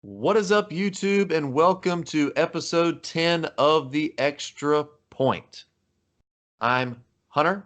What is up, YouTube, and welcome to episode 10 of The Extra Point. I'm Hunter,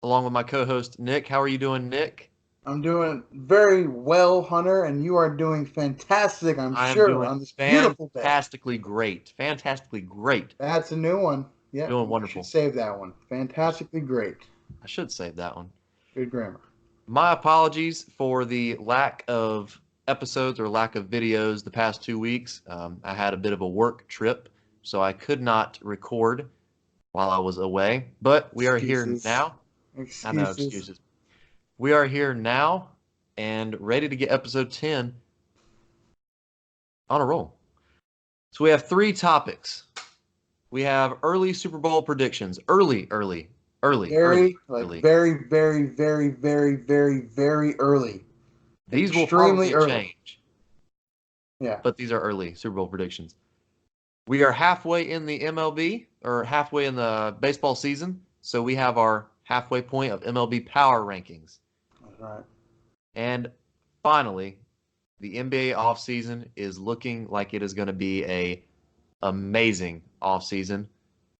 along with my co-host, Nick. How are you doing, Nick? I'm doing very well, Hunter, and you are doing fantastic, I'm I am sure, doing on this beautiful day. fantastically great. Fantastically great. That's a new one. Yep, Doing you should wonderful. save that one. I, sh- Fantastically great. I should save that one. Good grammar. My apologies for the lack of episodes or lack of videos the past 2 weeks. I had a bit of a work trip, so I could not record while I was away, but we are here Excuses. now. I know, Excuses. excuses. We are here now and ready to get episode 10 on a roll. So we have three topics. We have early Super Bowl predictions. Early. Very, very early. These will Extremely probably early. change, Yeah. but these are early Super Bowl predictions. We are halfway in the MLB, or halfway in the baseball season, so we have our halfway point of MLB power rankings. That's right. And finally, the NBA offseason is looking like it is going to be a amazing offseason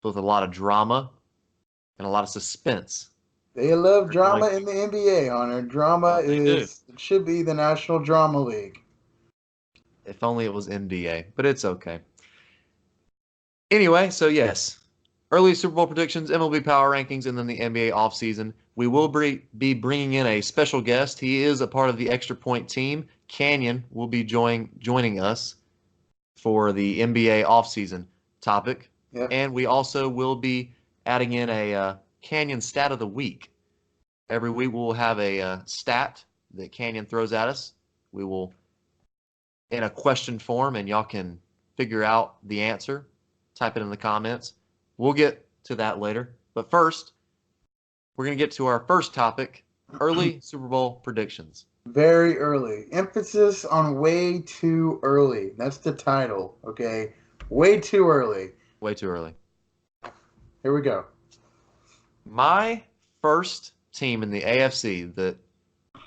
with a lot of drama and a lot of suspense. They love drama Like, in the NBA, Hunter. Drama they do. it should be the National Drama League. If only it was NBA, but it's okay. Anyway, so yes, early Super Bowl predictions, MLB power rankings, and then the NBA offseason. We will be bringing in a special guest. He is a part of the Extra Point team. Canyon will be joining us for the NBA offseason topic. Yep. And we also will be adding in a Canyon stat of the week. Every week we'll have a stat that Canyon throws at us. We will, in a question form, and y'all can figure out the answer. Type it in the comments. We'll get to that later. But first, we're going to get to our first topic, early Super Bowl predictions. Very early. Emphasis on way too early. That's the title, okay? Way too early. Way too early. Here we go. My first team in the AFC, the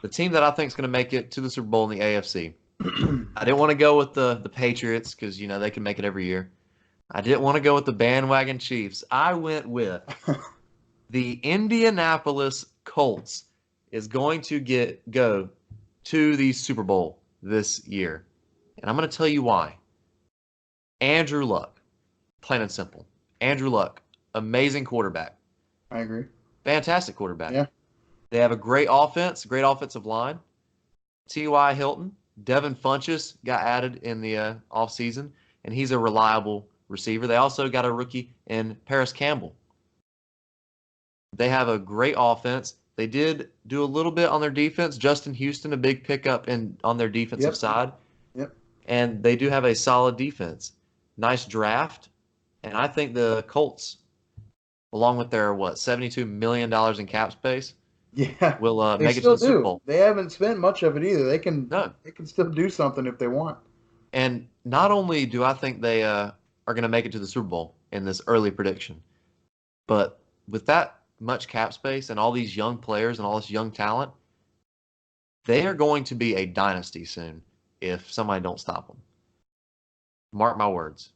team that I think is going to make it to the Super Bowl in the AFC. I didn't want to go with the Patriots because, they can make it every year. I didn't want to go with the bandwagon Chiefs. I went with the Indianapolis Colts is going to go to the Super Bowl this year. And I'm going to tell you why. Andrew Luck, plain and simple. Andrew Luck, amazing quarterback. I agree. Fantastic quarterback. Yeah. They have a great offense, great offensive line. T.Y. Hilton, Devin Funchess got added in the offseason, and he's a reliable receiver. They also got a rookie in Paris Campbell. They have a great offense. They did do a little bit on their defense. Justin Houston, a big pickup on their defensive side. Yep. And they do have a solid defense. Nice draft. And I think the Colts, along with their, $72 million in cap space, Yeah. will They make it to still the Super do. Bowl. They haven't spent much of it either. They No. can still do something if they want. And not only do I think they are going to make it to the Super Bowl in this early prediction, but with that much cap space and all these young players and all this young talent, they are going to be a dynasty soon if somebody don't stop them. Mark my words.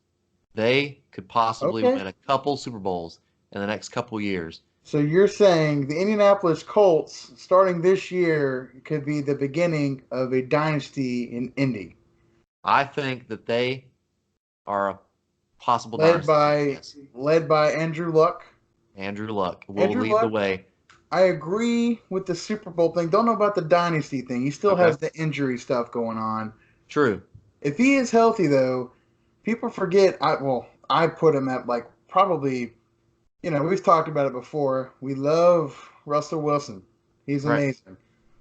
They could possibly win a couple Super Bowls in the next couple years. So you're saying the Indianapolis Colts, starting this year, could be the beginning of a dynasty in Indy. I think that they are a possible dynasty. Led by Andrew Luck. Andrew Luck will lead the way. I agree with the Super Bowl thing. Don't know about the dynasty thing. He still has the injury stuff going on. True. If he is healthy, though, people forget. I put him at probably, we've talked about it before. We love Russell Wilson. He's amazing. Right.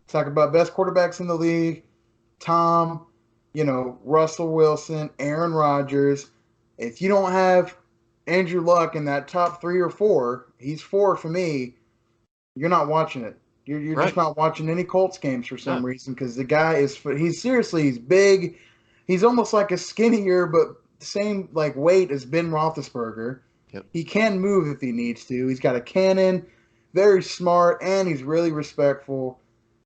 Talk about best quarterbacks in the league. Tom, Russell Wilson, Aaron Rodgers. If you don't have Andrew Luck in that top 3 or 4, he's 4 for me. You're not watching it. You're just not watching any Colts games for some reason because the guy he's big. He's almost like a skinnier but same weight as Ben Roethlisberger. Yep. He can move if he needs to. He's got a cannon, very smart, and he's really respectful.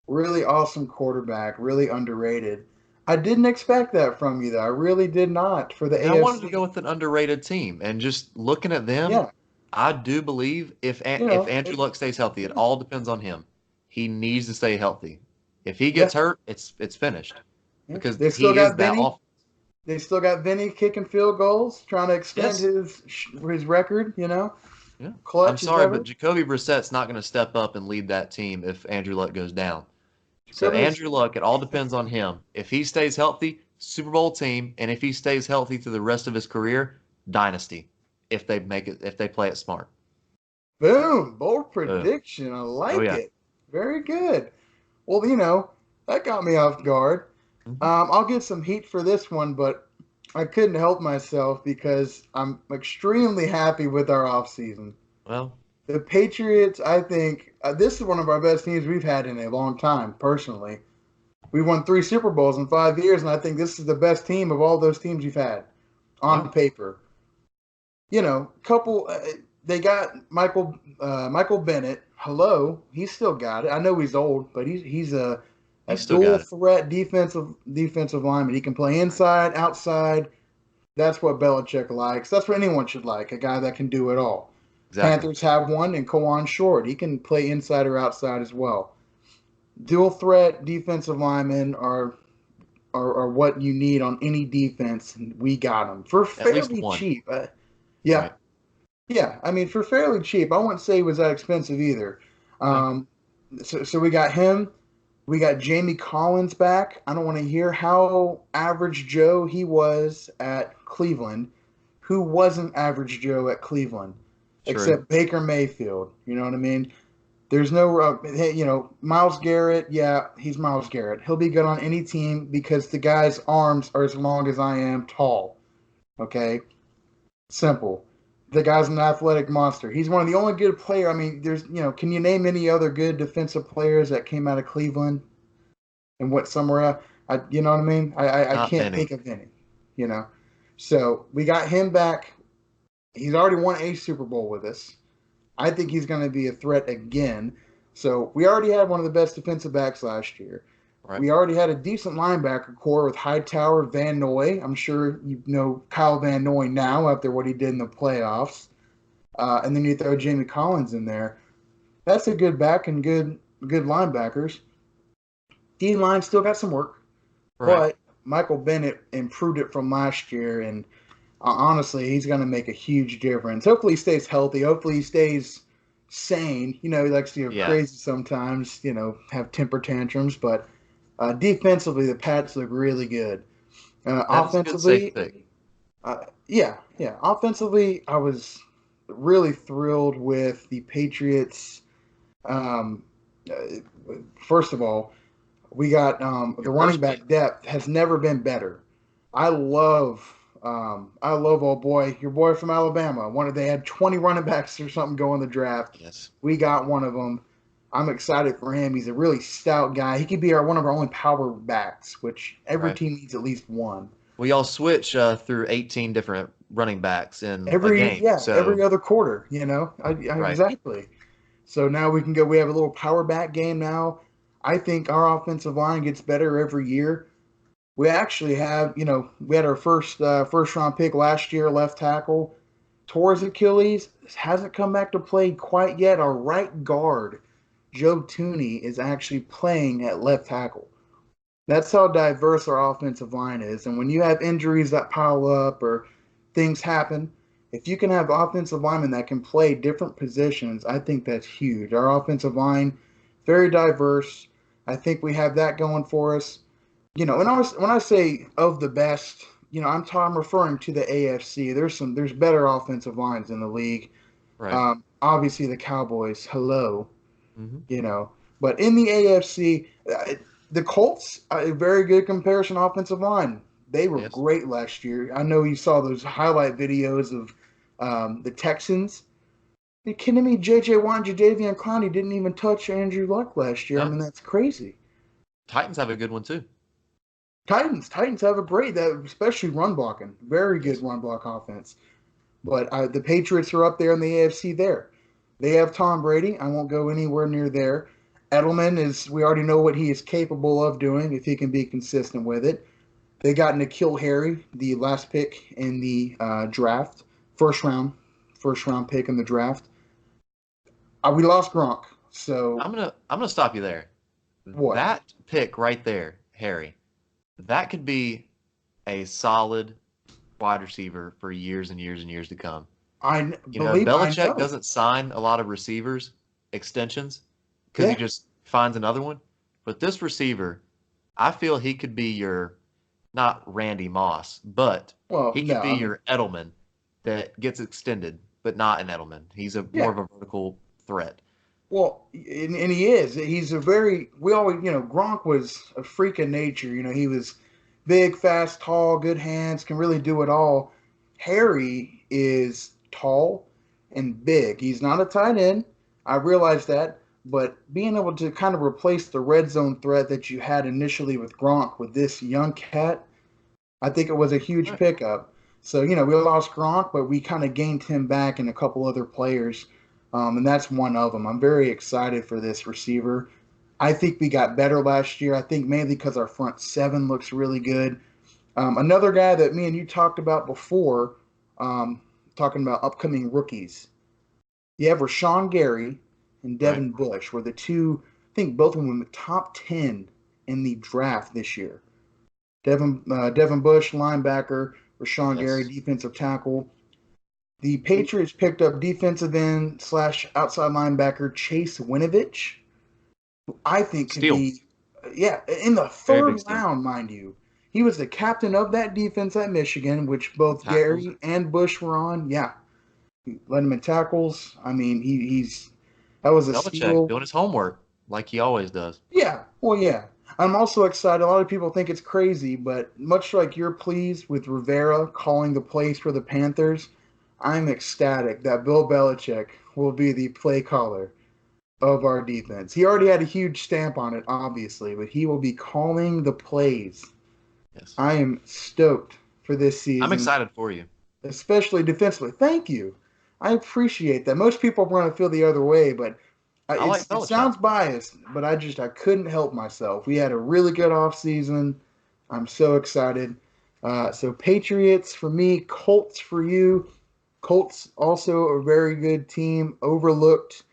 Really awesome quarterback, really underrated. I didn't expect that from you, though. I really did not for the Yeah, I wanted to AFC. go with an underrated team, and just looking at them, Yeah, I do believe you if know, Andrew Luck stays healthy, it all depends on him. He needs to stay healthy. If he yeah, gets hurt, it's finished yeah. because They still he is got that Vinny. off. They still got Vinny kicking field goals, trying to extend Yes, his record. yeah. I'm Clutch as sorry, but ever. Jacoby Brissett's not going to step up and lead that team if Andrew Luck goes down. So Jacoby's Andrew Luck, it all depends on him. If he stays healthy, Super Bowl team, and if he stays healthy through the rest of his career, dynasty. If they make it, if they play it smart. boom, bold Boom. prediction. I Oh like yeah. it. Very good. Well, that got me off guard. Hmm. I'll get some heat for this one, but I couldn't help myself because I'm extremely happy with our offseason. Well, The Patriots, I think, this is one of our best teams we've had in a long time, personally. We won 3 Super Bowls in 5 years, and I think this is the best team of all those teams you've had on well, paper. Couple. They got Michael Bennett. Hello, he's still got it. I know he's old, but he's a he still dual got it. threat defensive lineman. He can play inside, outside. That's what Belichick likes. That's what anyone should like. A guy that can do it all. Exactly. Panthers have one, and Kawan Short. He can play inside or outside as well. Dual threat defensive linemen are what you need on any defense, and we got them for At least fairly one. cheap. Yeah, Right. yeah. I mean, for fairly cheap. I wouldn't say it was that expensive either. No. Um, so we got him. We got Jamie Collins back. I don't want to hear how average Joe he was at Cleveland. Who wasn't average Joe at Cleveland? True. Except Baker Mayfield. You know what I mean? There's no, Miles Garrett. Yeah, he's Miles Garrett. He'll be good on any team because the guy's arms are as long as I am tall. Okay, simple. The guy's an athletic monster. He's one of the only good player. I mean, can you name any other good defensive players that came out of Cleveland and what somewhere else? You know what I mean? I Not can't many. think of any. You know, so we got him back. He's already won a Super Bowl with us. I think he's going to be a threat again. So we already had one of the best defensive backs last year. Right. We already had a decent linebacker core with Hightower, Van Noy. I'm sure you know Kyle Van Noy now after what he did in the playoffs. And then you throw Jamie Collins in there. That's a good back and good linebackers. D line still got some work, Right. but Michael Bennett improved it from last year, and honestly, he's going to make a huge difference. Hopefully, he stays healthy. Hopefully, he stays sane. He likes to go Yeah. crazy sometimes. Have temper tantrums, but defensively, the Pats look really good. That is a good safe Offensively, pick. yeah, yeah. Offensively, I was really thrilled with the Patriots. Um, First of all, we got the Your running first pick. back depth has never been better. I love old boy, your boy from Alabama. They had 20 running backs or something go in the draft. Yes. We got one of them. I'm excited for him. He's a really stout guy. He could be one of our only power backs, which every Right. team needs at least one. We all switch through 18 different running backs in a Every game. yeah, every So, other quarter. right. Exactly. So now we can go. We have a little power back game now. I think our offensive line gets better every year. We actually have, we had our first round pick last year, left tackle, tore his Achilles, hasn't come back to play quite yet. Our right guard, Joe Tooney, is actually playing at left tackle. That's how diverse our offensive line is. And when you have injuries that pile up or things happen, if you can have offensive linemen that can play different positions, I think that's huge. Our offensive line, very diverse. I think we have that going for us. When I say of the best, I'm referring to the AFC. There's better offensive lines in the league. Right. Obviously the Cowboys, hello, Hmm. you know, but in the AFC, the Colts, a very good comparison offensive line. They were Yes. great last year. I know you saw those highlight videos of the Texans. Are you kidding me? J.J. Watt and Jadeveon Clowney didn't even touch Andrew Luck last year. I No. mean, that's crazy. Titans have a good one too. Titans have a great that, especially run blocking, very good Yes. run block offense. But the Patriots are up there in the AFC. There, they have Tom Brady. I won't go anywhere near there. Edelman is. We already know what he is capable of doing if he can be consistent with it. They got N'Keal Harry, the last pick in the draft, first round, first round pick in the draft. We lost Gronk, so I'm gonna stop you there. what? That pick right there, Harry, that could be a solid wide receiver for years and years and years to come. I Belichick know. doesn't sign a lot of receivers extensions because he Yeah. just finds another one. But this receiver, I feel he could be your, not Randy Moss, but Well, he could no, be I mean, your Edelman that gets extended, but not an Edelman. He's a more yeah. of a vertical threat. Well, and he is. He's a very. We always, Gronk was a freak of nature. He was big, fast, tall, good hands, can really do it all. Harry is tall and big. He's not a tight end. I realize that, but being able to kind of replace the red zone threat that you had initially with Gronk with this young cat, I think it was a huge Right. pickup. So, we lost Gronk, but we kind of gained him back and a couple other players. And that's one of them. I'm very excited for this receiver. I think we got better last year. I think mainly because our front seven looks really good. Another guy that me and you talked about before, talking about upcoming rookies. You have Rashawn Gary and Right. Devin Bush were the two, I think both of them in the top 10 in the draft this year. Devin Bush, linebacker, Rashawn Gary, Yes. defensive tackle. The Patriots picked up defensive end slash outside linebacker Chase Winovich, who I think could Steal. be, yeah, in the Very big third steal. round, mind you. He was the captain of that defense at Michigan, which In both tackles. Gary and Bush were on. Yeah, led him in tackles. I mean, he's that was a Belichick steal. doing his homework like he always does. Yeah, well, yeah. I'm also excited. A lot of people think it's crazy, but much like you're pleased with Rivera calling the plays for the Panthers, I'm ecstatic that Bill Belichick will be the play caller of our defense. He already had a huge stamp on it, obviously, but he will be calling the plays. Yes. I am stoked for this I'm season, excited for you. especially defensively. Thank you. I appreciate that. Most people are going to feel the other way, but I like it Belichick. sounds biased, but I couldn't help myself. We had a really good off season. I'm so excited. So Patriots for me, Colts for you. Colts also a very good team, overlooked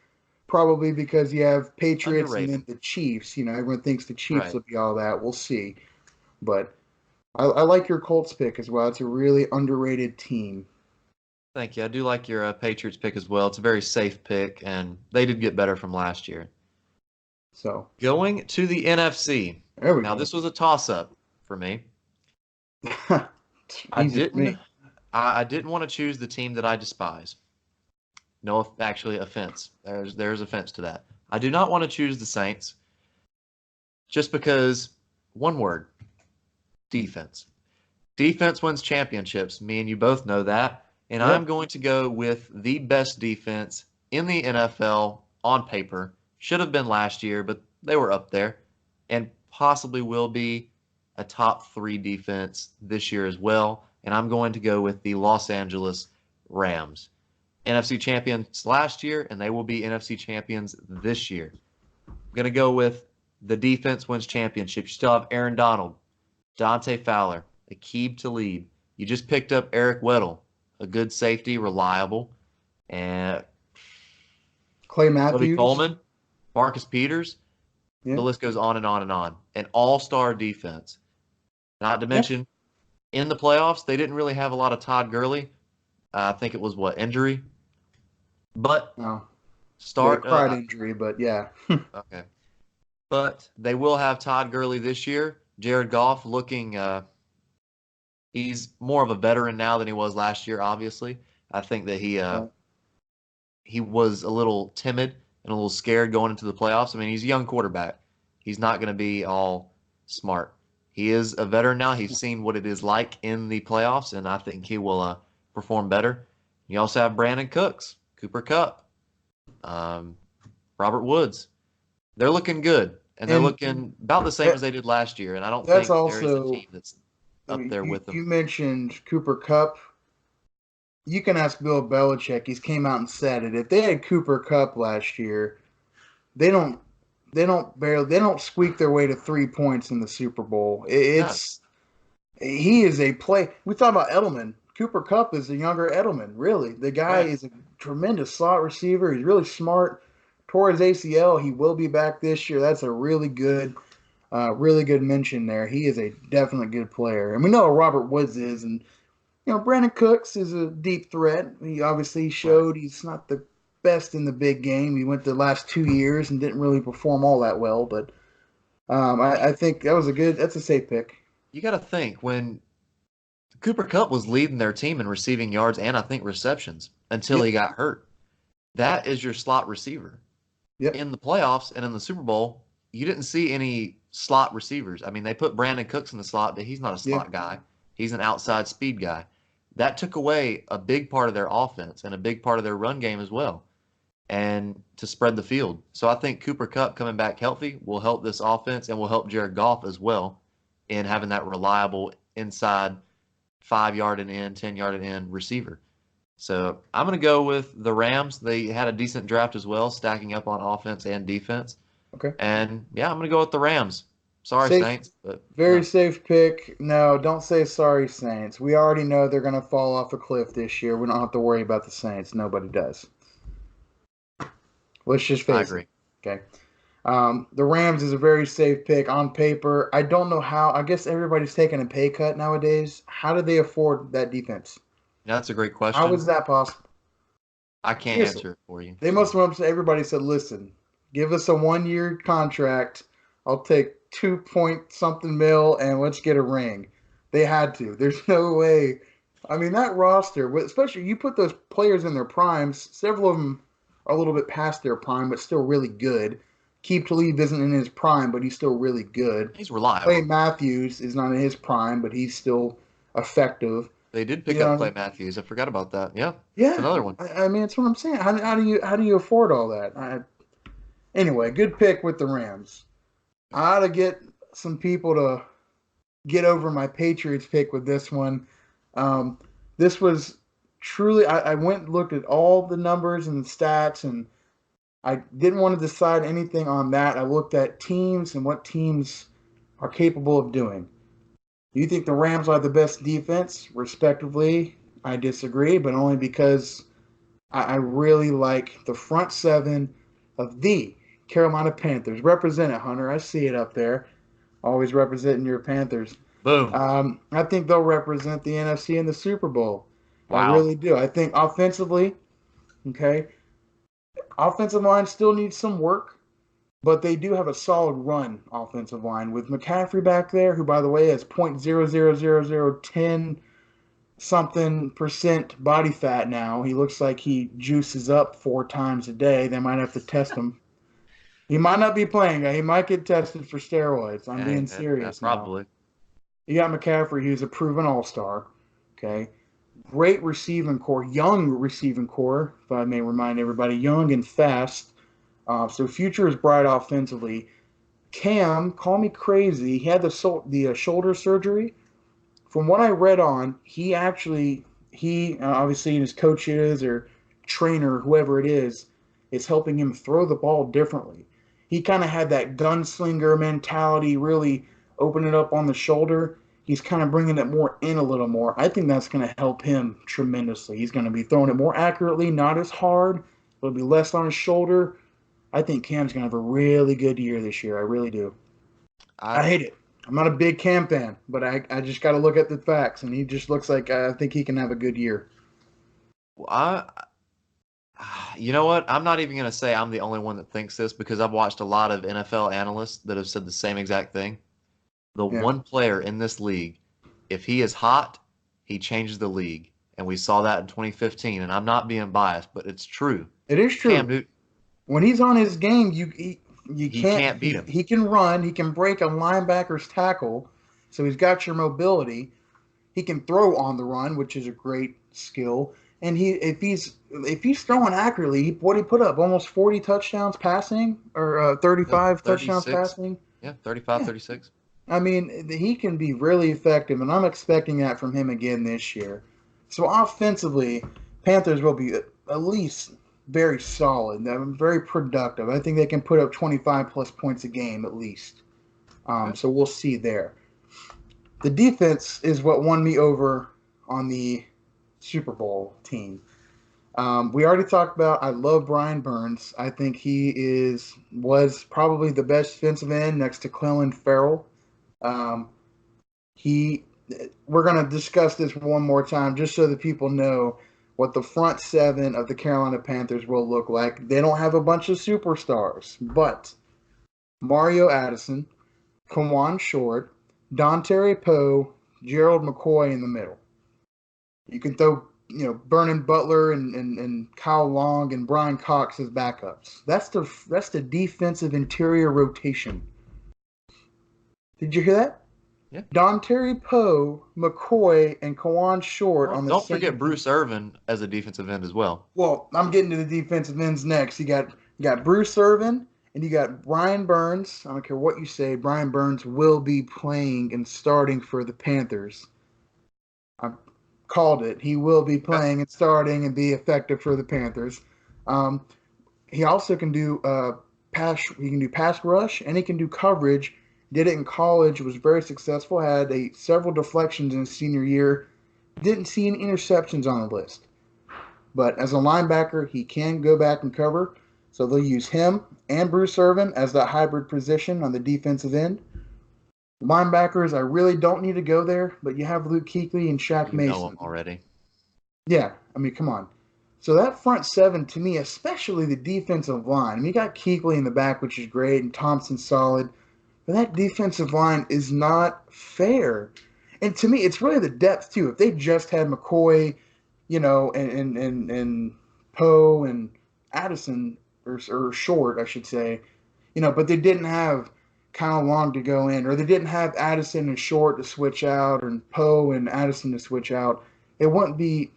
probably because you have Patriots and Underrated. then the Chiefs. Everyone thinks the Chiefs Right. will be all that. We'll see, but I like your Colts pick as well. It's a really underrated team. Thank you. I do like your Patriots pick as well. It's a very safe pick, and they did get better from last year. So Going to the NFC. there we Now, go. this was a toss-up for me. I Easy for didn't me. I didn't want to choose the team that I despise. No, actually, offense. There's offense to that. I do not want to choose the Saints just because one word, defense. Defense wins championships. Me and you both know that. And I'm Yep. going to go with the best defense in the NFL on paper. Should have been last year, but they were up there and possibly will be a top three defense this year as well. And I'm going to go with the Los Angeles Rams. NFC champions last year, and they will be NFC champions this year. I'm going to go with the defense wins championships. You still have Aaron Donald, Dante Fowler, Aqib Talib. You just picked up Eric Weddle, a good safety, reliable, and Clay Cody Matthews. Coleman, Marcus Peters. The Yeah. list goes on and on and on. An all-star defense. Not to Yeah. mention, in the playoffs, they didn't really have a lot of Todd Gurley. I think it was injury. But No. They start. cried injury, but yeah. Okay. But they will have Todd Gurley this year. Jared Goff looking. He's more of a veteran now than he was last year. Obviously, I think that he was a little timid and a little scared going into the playoffs. I mean, he's a young quarterback. He's not going to be all smart. He is a veteran now. He's seen what it is like in the playoffs, and I think he will perform better. You also have Brandon Cooks, Cooper Kupp, um, Robert Woods. They're looking good, and they're And looking about the same that, as they did last year. And I don't that's think there is a also team that's up there with them. you mentioned Cooper Cup. You can ask Bill Belichick. He's came out and said it. If they had Cooper Cup last year, they don't they don't squeak their way to 3 points in the Super Bowl. No, It's He is a play. We talk about Edelman. Cooper Kupp is a younger Edelman. Really, the guy Right. is a tremendous slot receiver. He's really smart. Tore his ACL. He will be back this year. That's a really good mention there. He is a definite good player, and we know Robert Woods is, and Brandon Cooks is a deep threat. He obviously Right. showed he's not the best in the big game. He went the last 2 years and didn't really perform all that well, but You, I think that's a safe pick. you got to think when Cooper Kupp was leading their team in receiving yards and I think receptions until Yep, he got hurt. That is your slot receiver. yep, In the playoffs and in the Super Bowl, you didn't see any slot receivers. I mean, they put Brandon Cooks in the slot, but he's not a yep. slot guy. He's an outside speed guy. That took away a big part of their offense and a big part of their run game as well, and to spread the field. So I think Cooper Kupp coming back healthy will help this offense and will help Jared Goff as well in having that reliable inside 5 yard and in, 10 yard and in receiver. So I'm going to go with the Rams. They had a decent draft as well, stacking up on offense and defense. Okay. And yeah, I'm going to go with the Rams. Sorry, Safe, Saints, but very no, safe pick. No, don't say sorry, Saints. We already know they're going to fall off a cliff this year. We don't have to worry about the Saints. Nobody does. Let's just I face it. agree. Okay. The Rams is a very safe pick on paper. I don't know how. I guess everybody's taking a pay cut nowadays. How did they afford that defense? That's a great How question. is that possible? I can't Seriously, answer it for you. they must So have went up to everybody said, "Listen, give us a 1 year contract. I'll take 2 point something mil and let's get a ring." They had to. There's no way. I mean, that roster, especially you put those players in their primes. Several of them are a little bit past their prime, but still really good. Keith Talib isn't in his prime, but he's still really good. he's Clay reliable. Matthews is not in his prime, but he's still effective. They did You pick up know, Clay Matthews. I forgot about that. Yeah, it's yeah. another one. I mean, that's what I'm saying. How do you afford all that? Anyway, good pick with the Rams. I ought to get some people to get over my Patriots pick with this one. This was truly, I went and looked at all the numbers and the stats, and I didn't want to decide anything on that. I looked at teams and what teams are capable of doing. Do you think the Rams are the best defense, respectively? I disagree, but only because I really like the front seven of the Carolina Panthers. Represent it, Hunter. I see it up there. Always representing your Panthers. Boom. I think they'll represent the NFC in the Super Bowl. I Wow. really do. I think offensively, okay, offensive line still needs some work, but they do have a solid run offensive line with McCaffrey back there, who, by the way, has 0.000010 something percent body fat now. He looks like he juices up 4 times a day. They might have to test him. He might not be playing. He might get tested for steroids. I'm Hey, being serious now. probably. You got McCaffrey, who's a proven all-star. Okay, great receiving core, young receiving core, if I may remind everybody, young and fast. So future is bright offensively. Cam, call me crazy. He had the shoulder surgery. From what I read on, he obviously his coaches or trainer, whoever it is helping him throw the ball differently. He kind of had that gunslinger mentality, really open it up on the shoulder. He's kind of bringing it more in a little more. I think that's going to help him tremendously. He's going to be throwing it more accurately, not as hard. It'll be less on his shoulder. I think Cam's going to have a really good year this year. I really do. I I hate it. I'm not a big Cam fan, but I just got to look at the facts, and he just looks like I think he can have a good year. I you know what? I'm not even going to say I'm the only one that thinks this because I've watched a lot of NFL analysts that have said the same exact thing. The Yeah, one player in this league, if he is hot, he changes the league. And we saw that in 2015. And I'm not being biased, but it's true. it is Cam true. Newton, When he's on his game, you he can't. can't beat him. He can run. He can break a linebacker's tackle, so he's got your mobility. He can throw on the run, which is a great skill. And if he's throwing accurately, what he put up almost 40 touchdowns passing or 35 touchdowns 36. passing. Yeah, 35, Yeah, 36. I mean, he can be really effective, and I'm expecting that from him again this year. So offensively, Panthers will be at least very solid, very productive. I think they can put up 25 plus points a game at least. Okay. So we'll see there. The defense is what won me over on the Super Bowl team. We already talked about. I love Brian Burns. I think was probably the best defensive end next to Clelin Ferrell. Um, he. We're gonna discuss this one more time just so that people know what the front seven of the Carolina Panthers will look like. They don't have a bunch of superstars, but Mario Addison, Kawan Short, Dontarie Poe, Gerald McCoy in the middle. You can throw, Vernon Butler and Kyle Long and Brian Cox as backups. That's the defensive interior rotation. Did you hear that? Yeah. Dontarie Poe, McCoy, and Kawan Short on the Don't forget Bruce Irvin as a defensive end as well. Well, I'm getting to the defensive ends next. You got Bruce Irvin and you got Brian Burns. I don't care what you say. Brian Burns will be playing and starting for the Panthers. I called it. He will be playing and starting and be effective for the Panthers. He also can do pass. He can do pass rush and he can do coverage. Did it in college. Was very successful. Had several deflections in his senior year. Didn't see any interceptions on the list. But as a linebacker, he can go back and cover. So they'll use him and Bruce Irvin as that hybrid position on the defensive end. Linebackers, I really don't need to go there, but you have Luke Kuechly and Shaq You Mason. know him already. Yeah, I mean, come on. So that front seven, to me, especially the defensive line. I mean, you got Kuechly in the back, which is great, and Thompson's solid. But that defensive line is not fair. And to me, it's really the depth, too. If they just had McCoy, and Poe and Addison, or Short, I should say, but they didn't have Kyle Long to go in, or they didn't have Addison and Short to switch out, or Poe and Addison to switch out. It wouldn't be,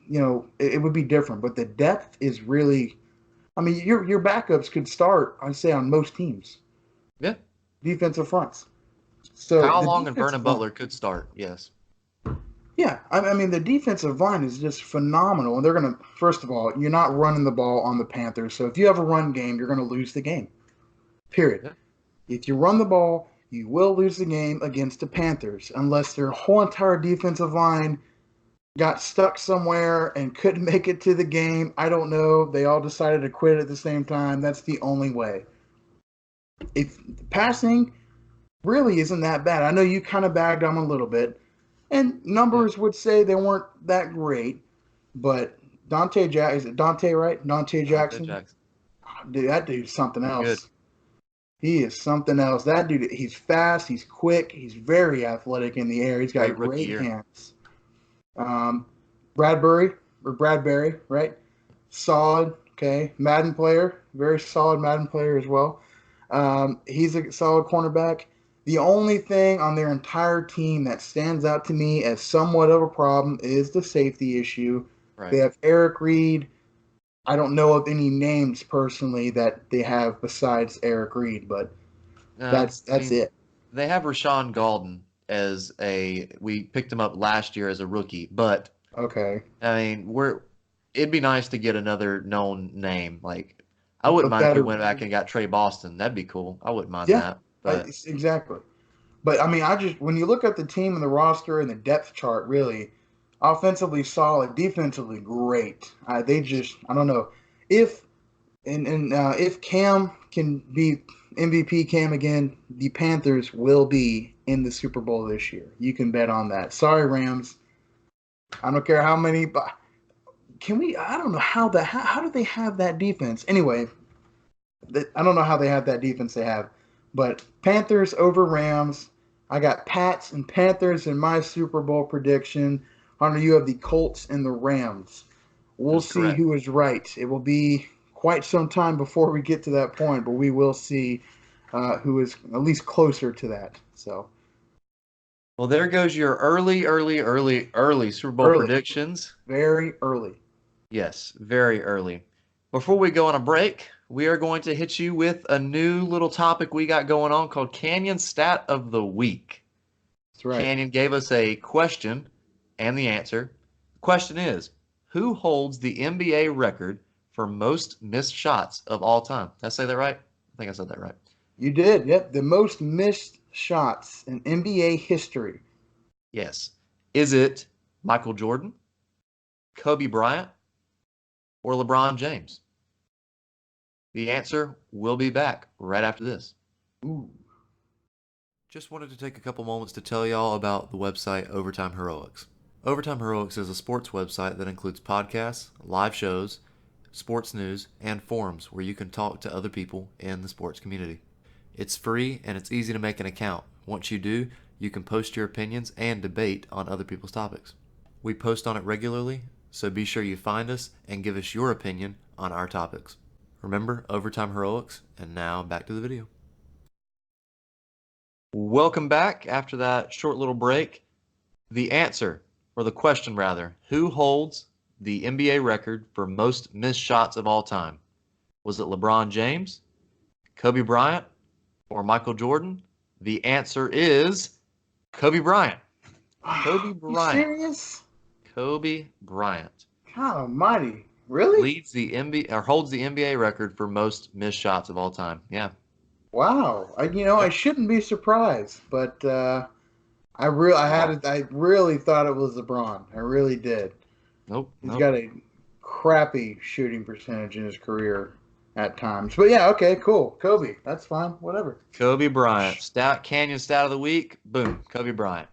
it would be different. But the depth is really, I mean, your backups could start, I'd say, on most teams. Yeah. Defensive fronts. So Kyle Long and Vernon Butler could start, yes. Yeah, I mean, the defensive line is just phenomenal. And they're going to, first of all, you're not running the ball on the Panthers. So if you have a run game, you're going to lose the game. Period. Yeah. If you run the ball, you will lose the game against the Panthers unless their whole entire defensive line got stuck somewhere and couldn't make it to the game. I don't know. They all decided to quit at the same time. That's the only way. If passing really isn't that bad. I know you kind of bagged them a little bit. And numbers would say they weren't that great. But is it Dante, right? Dante Jackson? Dude, that dude's something else. Good. He is something else. That dude, he's fast, he's quick, he's very athletic in the air. He's got great hands. Bradbury, right? Solid, okay. Madden player, very solid Madden player as well. He's a solid cornerback. The only thing on their entire team that stands out to me as somewhat of a problem is the safety issue. Right. They have Eric Reed. I don't know of any names personally that they have besides Eric Reed, but that's it. They have Rashawn Golden we picked him up last year as a rookie, but okay. I mean, it'd be nice to get another known name. Like, I wouldn't mind if we went back and got Trey Boston. That'd be cool. I wouldn't mind that. But exactly. But I mean, when you look at the team and the roster and the depth chart, really, offensively solid, defensively great. I don't know if Cam can be MVP Cam again, the Panthers will be in the Super Bowl this year. You can bet on that. Sorry, Rams. I don't care how many, but I don't know how do they have that defense? Anyway, I don't know how they have that defense they have. But Panthers over Rams. I got Pats and Panthers in my Super Bowl prediction. Hunter, you have the Colts and the Rams. We'll see who is right. It will be quite some time before we get to that point, but we will see who is at least closer to that. So, well, there goes your early Super Bowl predictions. Very early. Yes, very early. Before we go on a break, we are going to hit you with a new little topic we got going on called Canyon Stat of the Week. That's right. Canyon gave us a question and the answer. The question is, who holds the NBA record for most missed shots of all time? Did I say that right? I think I said that right. You did, yep. The most missed shots in NBA history. Yes. Is it Michael Jordan, Kobe Bryant, or LeBron James? The answer will be back right after this. Ooh. Just wanted to take a couple moments to tell y'all about the website Overtime Heroics. Overtime Heroics is a sports website that includes podcasts, live shows, sports news, and forums where you can talk to other people in the sports community. It's free and it's easy to make an account. Once you do, you can post your opinions and debate on other people's topics. We post on it regularly, so be sure you find us and give us your opinion on our topics. Remember, Overtime Heroics, and now back to the video. Welcome back after that short little break. The answer, or the question rather, who holds the NBA record for most missed shots of all time? Was it LeBron James, Kobe Bryant, or Michael Jordan? The answer is Kobe Bryant. Kobe Bryant. You serious? Kobe Bryant. God almighty. Really? Leads the NBA or holds the NBA record for most missed shots of all time. Yeah. Wow. I shouldn't be surprised, but I really thought it was LeBron. I really did. Nope. He's got a crappy shooting percentage in his career at times. But yeah, okay, cool. Kobe. That's fine. Whatever. Kobe Bryant. Canyon stat of the week. Boom. Kobe Bryant.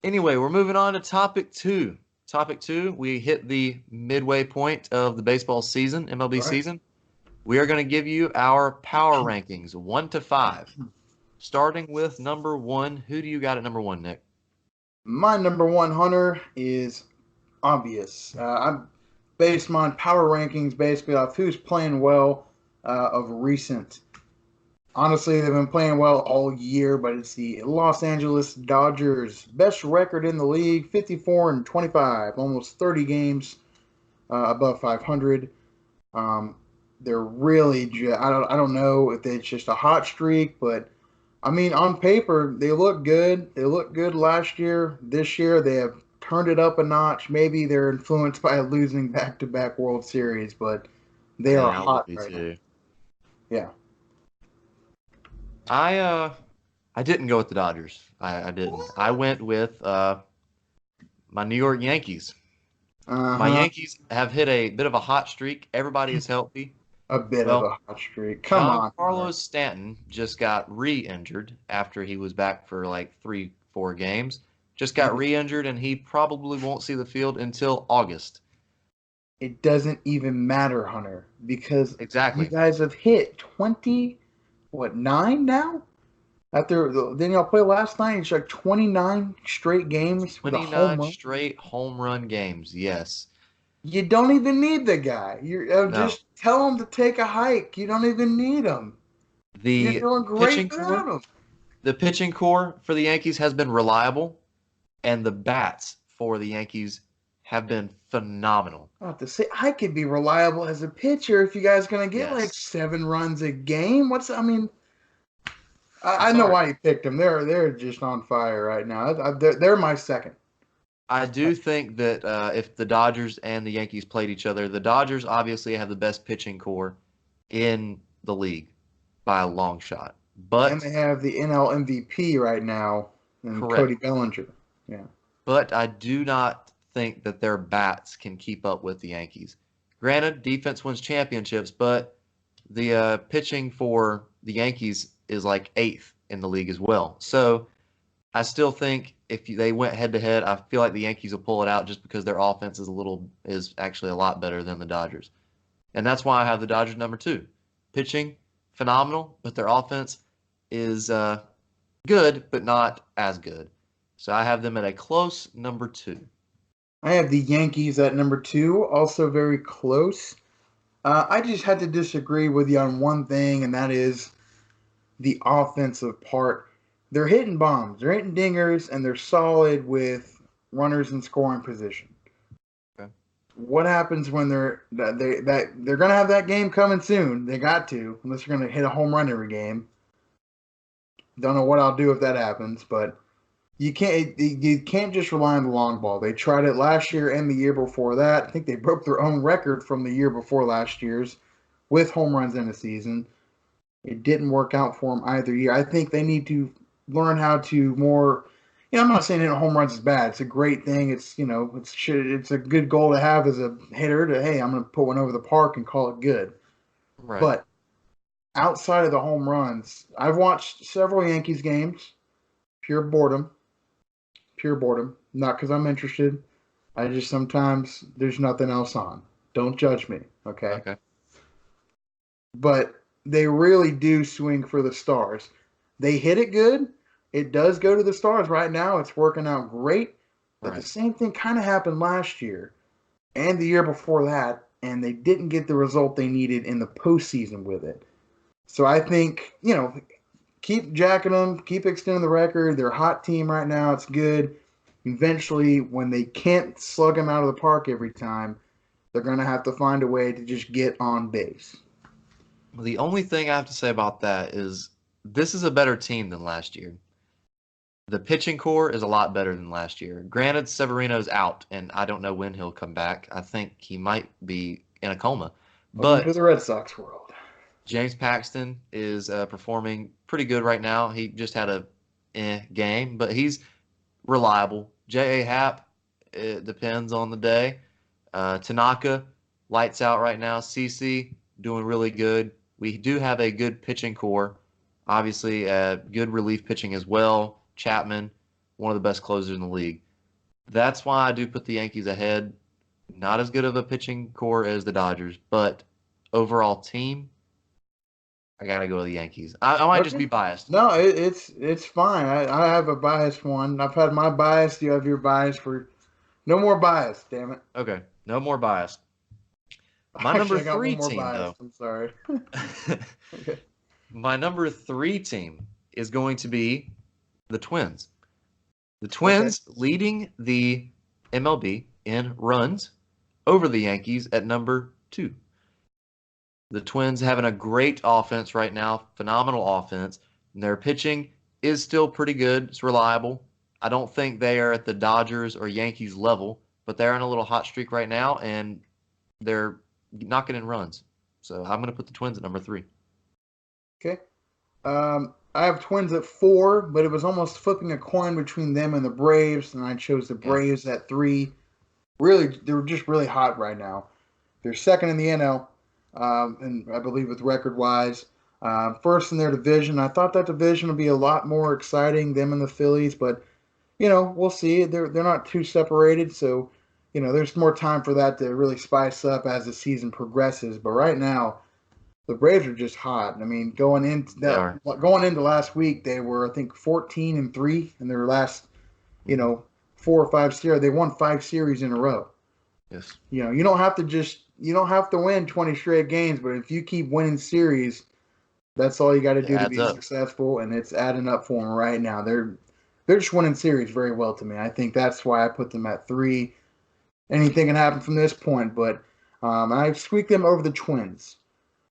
Anyway, we're moving on to topic 2. Topic 2, we hit the midway point of the baseball season, MLB season. We are going to give you our power rankings, 1 to 5. Starting with number 1. Who do you got at number 1, Nick? My number 1, Hunter, is obvious. I've based my power rankings basically off who's playing well of recent. Honestly, they've been playing well all year, but it's the Los Angeles Dodgers' best record in the league, 54-25, almost 30 games above 500. They're really I don't know if it's just a hot streak, but I mean, on paper, they look good. They looked good last year. This year, they have turned it up a notch. Maybe they're influenced by losing back-to-back World Series, but they are hot right now. Yeah. I didn't go with the Dodgers. I didn't. I went with my New York Yankees. My Yankees have hit a bit of a hot streak. Everybody is healthy. A bit of a hot streak. Come on. Carlos Stanton just got re-injured after he was back for like 3-4 games. Just got re-injured, and he probably won't see the field until August. It doesn't even matter, Hunter, because exactly you guys have hit 9 now? Then y'all play last night. It's like 29 straight games. 29 straight home run games, yes. You don't even need the guy. Just tell him to take a hike. You don't even need him. You're doing great without him. The pitching core for the Yankees has been reliable, and the bats for the Yankees have been phenomenal. I could be reliable as a pitcher if you guys are going to get like 7 runs a game. I know why you picked them. They're just on fire right now. They're my second. I do think that if the Dodgers and the Yankees played each other, the Dodgers obviously have the best pitching core in the league by a long shot. And they have the NL MVP right now, Cody Bellinger. Yeah. But I do not think that their bats can keep up with the Yankees. Granted, defense wins championships, but the pitching for the Yankees is like 8th in the league as well. So I still think if they went head-to-head, I feel like the Yankees will pull it out just because their offense is actually a lot better than the Dodgers. And that's why I have the Dodgers number 2. Pitching, phenomenal, but their offense is good, but not as good. So I have them at a close number 2. I have the Yankees at number 2, also very close. I just had to disagree with you on one thing, and that is the offensive part. They're hitting bombs, they're hitting dingers, and they're solid with runners in scoring position. Okay. What happens when they're going to have that game coming soon? They got to, unless you're going to hit a home run every game. Don't know what I'll do if that happens, but you can't just rely on the long ball. They tried it last year and the year before that. I think they broke their own record from the year before last year's with home runs in a season. It didn't work out for them either year. I think they need to learn how to more I'm not saying hitting home runs is bad. It's a great thing. It's it's a good goal to have as a hitter. To hey, I'm going to put one over the park and call it good. Right. But outside of the home runs, I've watched several Yankees games. Pure boredom. Pure boredom. Not because I'm interested. I just sometimes there's nothing else on. Don't judge me, okay? Okay. But they really do swing for the stars. They hit it good. It does go to the stars right now. It's working out great. But the Right. same thing kind of happened last year and the year before that, and they didn't get the result they needed in the postseason with it. So I think, keep jacking them, keep extending the record. They're a hot team right now. It's good. Eventually, when they can't slug them out of the park every time, they're going to have to find a way to just get on base. Well, the only thing I have to say about that is this is a better team than last year. The pitching core is a lot better than last year. Granted, Severino's out, and I don't know when he'll come back. I think he might be in a coma. Welcome to But the Red Sox world. James Paxton is performing pretty good right now. He just had a game, but he's reliable. J.A. Happ, it depends on the day. Tanaka, lights out right now. CC, doing really good. We do have a good pitching core. Obviously, good relief pitching as well. Chapman, one of the best closers in the league. That's why I do put the Yankees ahead. Not as good of a pitching core as the Dodgers, but overall team, I gotta go with the Yankees. I might just Okay. be biased. No, it's fine. I have a biased one. I've had my bias. You have your bias. For no more bias. Damn it. Okay, no more biased. My number Actually, I got one three more team, bias. though. I'm sorry. Okay. My number three team is going to be the Twins. The Okay. Twins leading the MLB in runs over the Yankees at number two. The Twins having a great offense right now, phenomenal offense. And their pitching is still pretty good. It's reliable. I don't think they are at the Dodgers or Yankees level, but they're in a little hot streak right now, and they're knocking in runs. So I'm going to put the Twins at number three. Okay. I have Twins at 4, but it was almost flipping a coin between them and the Braves, and I chose the Yeah. Braves at 3. Really, they're just really hot right now. They're second in the NL, and I believe with record wise. First in their division. I thought that division would be a lot more exciting, them and the Phillies, but we'll see. They're not too separated, so there's more time for that to really spice up as the season progresses. But right now, the Braves are just hot. I mean, They are. going into last week, they were I think 14-3 in their last, you know, 4 or 5 series. They won 5 series in a row. Yes. You don't have to win 20 straight games, but if you keep winning series, that's all you got to It do to adds be up. successful, and it's adding up for them right now. They're just winning series very well to me. I think that's why I put them at 3. Anything can happen from this point, but I squeaked them over the Twins.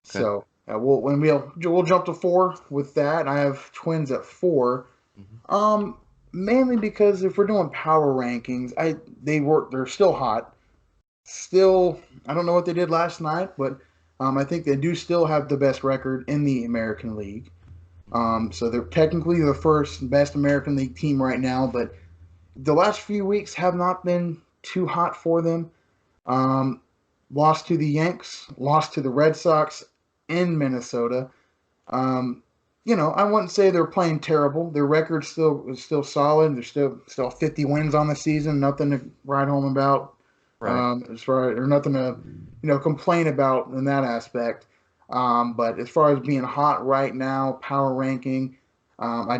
Okay. So we'll jump to 4 with that. I have Twins at 4. Mm-hmm. Mainly because if we're doing power rankings, they're still hot. Still, I don't know what they did last night, but I think they do still have the best record in the American League. So they're technically the first best American League team right now, but the last few weeks have not been too hot for them. Um, Lost to the Yanks, lost to the Red Sox in Minnesota. Um, I wouldn't say they're playing terrible. Their record is still solid. They're still 50 wins on the season. Nothing to write home about. Right. As far or nothing to complain about in that aspect. But as far as being hot right now, power ranking, I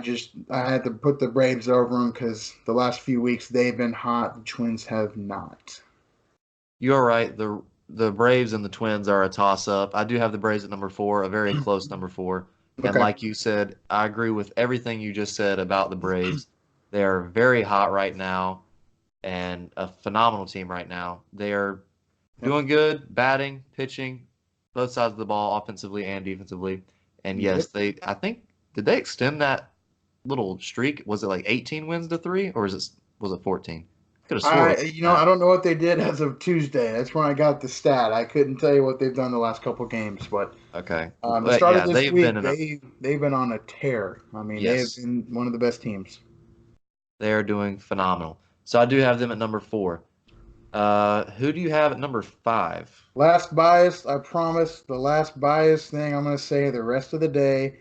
had to put the Braves over them because the last few weeks they've been hot. The Twins have not. You're right. The Braves and the Twins are a toss up. I do have the Braves at number four, a very close number four. And Okay. like you said, I agree with everything you just said about the Braves. They are very hot right now and a phenomenal team right now. They are Yep. doing good, batting, pitching, both sides of the ball, offensively and defensively. And yes, Yep. I think, did they extend that little streak? Was it like 18 wins to 3 or was it 14? Could have swore it was I that. don't know what they did as of Tuesday. That's when I got the stat. I couldn't tell you what they've done the last couple games, but Okay. the start of Yeah, this they've been week in a they've been on a tear. I mean, they have yes. been one of the best teams. They are doing phenomenal. So I do have them at number 4. Who do you have at number 5? Last bias, I promise. The last bias thing I'm going to say the rest of the day.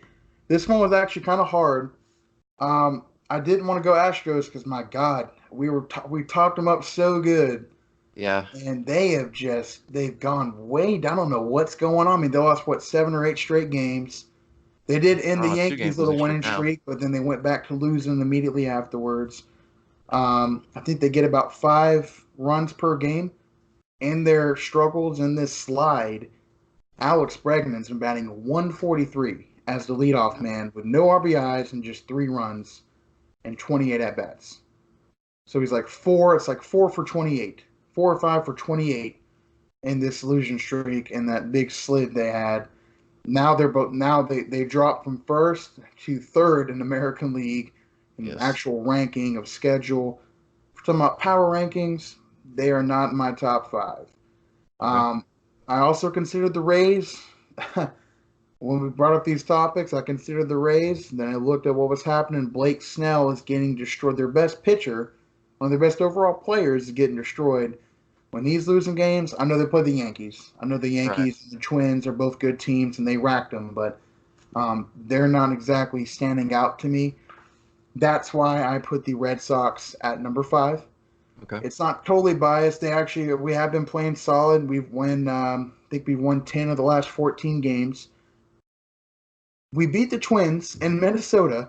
This one was actually kind of hard. I didn't want to go Astros because my God, we talked them up so good, Yeah, and they've gone way down. I don't know what's going on. I mean, they lost what 7 or 8 straight games. They did end they're the on a 2-game Yankees' little losing winning streak now. streak, but then they went back to losing immediately afterwards. I think they get about 5 runs per game. In their struggles in this slide, Alex Bregman's been batting 143 as the leadoff man with no RBIs and just 3 runs and 28 at bats. So he's like four. It's like 4 for 28, 4 or 5 for 28 in this losing streak and that big slid they had. Now they dropped from first to third in the American League in Yes. actual ranking of schedule. If we're talking about power rankings, they are not in my top 5. Okay. I also considered the Rays. When we brought up these topics, I considered the Rays. Then I looked at what was happening. Blake Snell is getting destroyed. Their best pitcher, one of their best overall players, is getting destroyed. When he's losing games, I know they play the Yankees. I know the Right. Yankees and the Twins are both good teams, and they racked them, but they're not exactly standing out to me. That's why I put the Red Sox at number 5. Okay. It's not totally biased. We have been playing solid. I think we've won 10 of the last 14 games. We beat the Twins in Minnesota,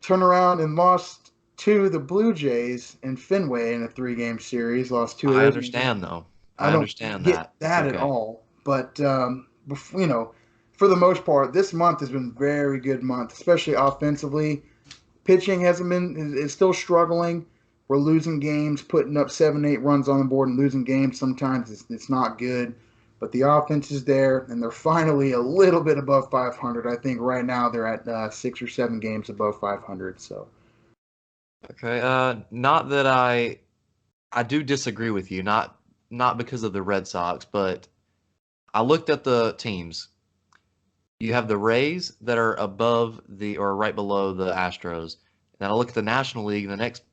turned around and lost to the Blue Jays in Fenway in a 3-game series. Lost 2 of I those games. understand though. I I don't understand get that. It's that at okay. all. But for the most part, this month has been a very good month, especially offensively. Pitching hasn't been is still struggling. We're losing games, putting up 7, 8 runs on the board and losing games. Sometimes it's not good, but the offense is there, and they're finally a little bit above 500. I think right now they're at 6 or 7 games above 500. So Okay. Not that I do disagree with you. Not because of the Red Sox, but I looked at the teams. You have the Rays that are above the or right below the Astros. And I look at the National League, and the next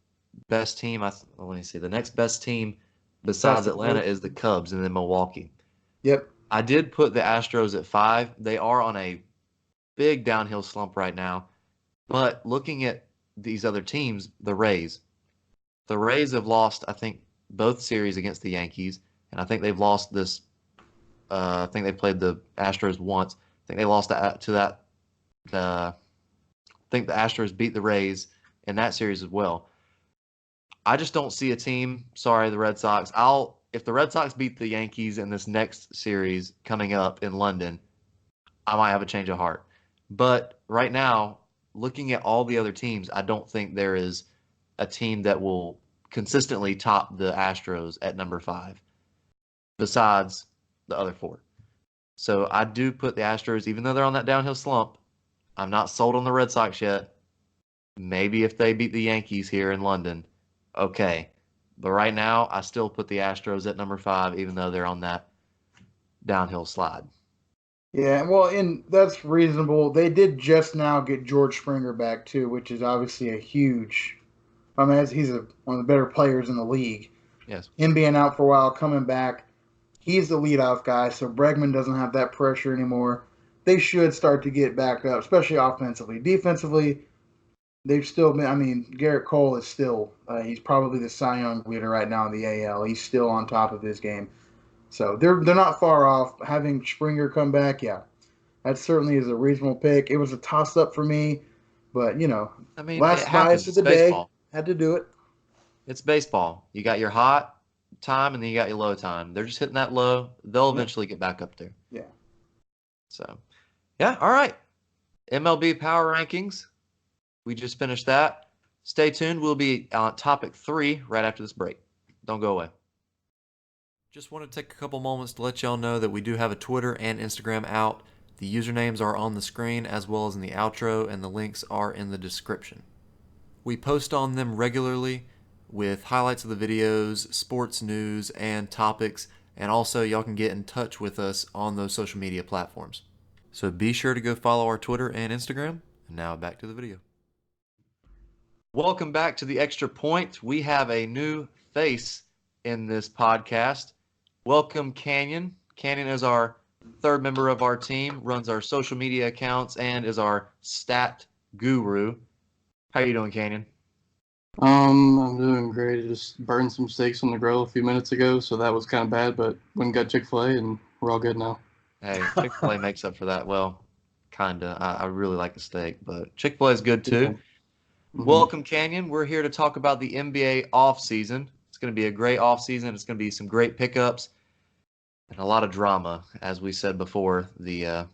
best team, let me see, the next best team that's besides the Atlanta Braves. is the Cubs and then Milwaukee. Yep. I did put the Astros at 5. They are on a big downhill slump right now. But looking at these other teams, the Rays have lost, I think, both series against the Yankees, and I think they've lost this. I think they played the Astros once. I think they lost to that. I think the Astros beat the Rays in that series as well. I just don't see a team. Sorry, the Red Sox. If the Red Sox beat the Yankees in this next series coming up in London, I might have a change of heart. But right now, looking at all the other teams, I don't think there is a team that will consistently top the Astros at number 5, besides the other 4. So I do put the Astros, even though they're on that downhill slump, I'm not sold on the Red Sox yet. Maybe if they beat the Yankees here in London, okay. But right now, I still put the Astros at number 5, even though they're on that downhill slide. Yeah, well, and that's reasonable. They did just now get George Springer back too, which is obviously a huge. I mean, one of the better players in the league. Yes. Him being out for a while, coming back, he's the leadoff guy, so Bregman doesn't have that pressure anymore. They should start to get back up, especially offensively. Defensively, they've still been. I mean, Garrett Cole is still. He's probably the Cy Young leader right now in the AL. He's still on top of his game. So they're not far off. Having Springer come back, yeah, that certainly is a reasonable pick. It was a toss up for me, but I mean, it last bias happens. of It's the day, baseball. had to do it. It's baseball. You got your hot time and then you got your low time. They're just hitting that low. They'll Yep. eventually get back up there. Yeah. So, yeah, all right. MLB Power Rankings. We just finished that. Stay tuned. We'll be on topic 3 right after this break. Don't go away. Just want to take a couple moments to let y'all know that we do have a Twitter and Instagram out. The usernames are on the screen as well as in the outro, and the links are in the description. We post on them regularly with highlights of the videos, sports news, and topics, and also y'all can get in touch with us on those social media platforms. So be sure to go follow our Twitter and Instagram. And now back to the video. Welcome back to the Extra Point. We have a new face in this podcast. Welcome, Canyon. Canyon is our third member of our team, runs our social media accounts, and is our stat guru. How you doing, Canyon? I'm doing great. I just burned some steaks on the grill a few minutes ago, so that was kind of bad, but went and got Chick-fil-A, and we're all good now. Hey, Chick-fil-A makes up for that. Well, kinda. I really like the steak, but Chick-fil-A is good too. Yeah. Mhm. Welcome, Canyon. We're here to talk about the NBA offseason. It's going to be a great offseason. It's going to be some great pickups and a lot of drama, as we said before, the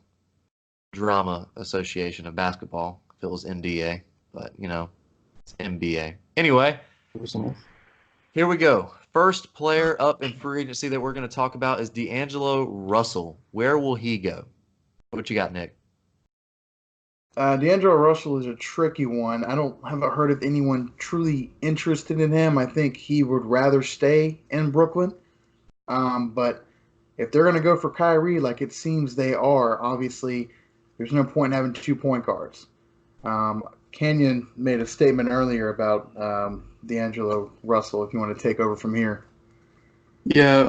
Drama Association of Basketball. If it was NDA, but, it's NBA. Anyway, here we go. First player up in free agency that we're going to talk about is D'Angelo Russell. Where will he go? What you got, Nick? D'Angelo Russell is a tricky one. Haven't heard of anyone truly interested in him. I think he would rather stay in Brooklyn. But if they're going to go for Kyrie, like it seems they are, obviously there's no point in having 2 point guards. Kenyon made a statement earlier about D'Angelo Russell. If you want to take over from here. Yeah,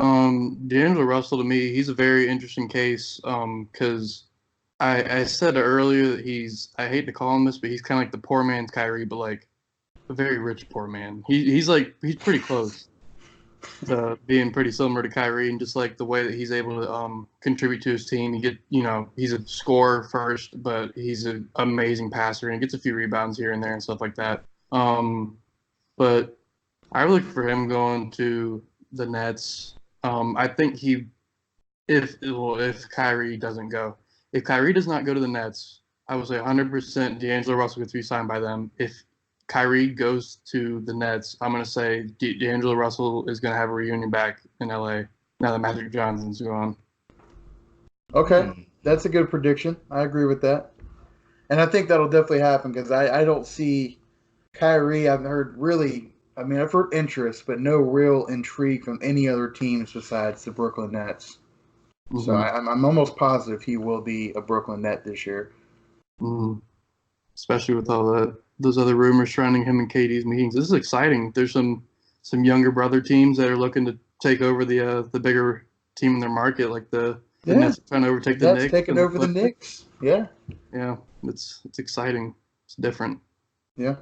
D'Angelo Russell to me, he's a very interesting case because I said earlier that I hate to call him this, but he's kind of like the poor man's Kyrie, but like a very rich poor man. He's pretty close to being pretty similar to Kyrie, and just like the way that he's able to contribute to his team. He's a scorer first, but he's an amazing passer, and he gets a few rebounds here and there and stuff like that. But I look for him going to the Nets. I think if Kyrie doesn't go. If Kyrie does not go to the Nets, I would say 100% D'Angelo Russell gets re-signed by them. If Kyrie goes to the Nets, I'm going to say D'Angelo Russell is going to have a reunion back in LA now that Magic Johnson's gone. Okay, that's a good prediction. I agree with that. And I think that'll definitely happen because I don't see Kyrie. I've heard interest, but no real intrigue from any other teams besides the Brooklyn Nets. Mm-hmm. So I'm almost positive he will be a Brooklyn Net this year. Mm-hmm. Especially with all those other rumors surrounding him and KD's meetings. This is exciting. There's some younger brother teams that are looking to take over the bigger team in their market, like the Nets trying to overtake the Knicks. Taking over the Knicks. Yeah. Yeah, it's exciting. It's different. Yeah.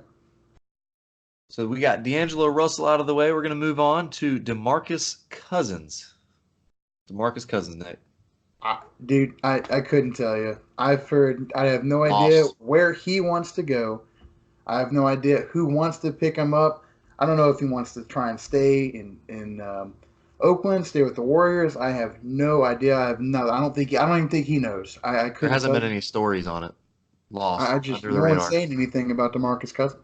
So we got D'Angelo Russell out of the way. We're going to move on to DeMarcus Cousins. DeMarcus Cousins, Nick. Dude, I couldn't tell you. I have no idea where he wants to go. I have no idea who wants to pick him up. I don't know if he wants to try and stay in Oakland, stay with the Warriors. I have no idea. I don't even think he knows. I couldn't. There hasn't been any stories on it. Lost. No one's saying anything about DeMarcus Cousins.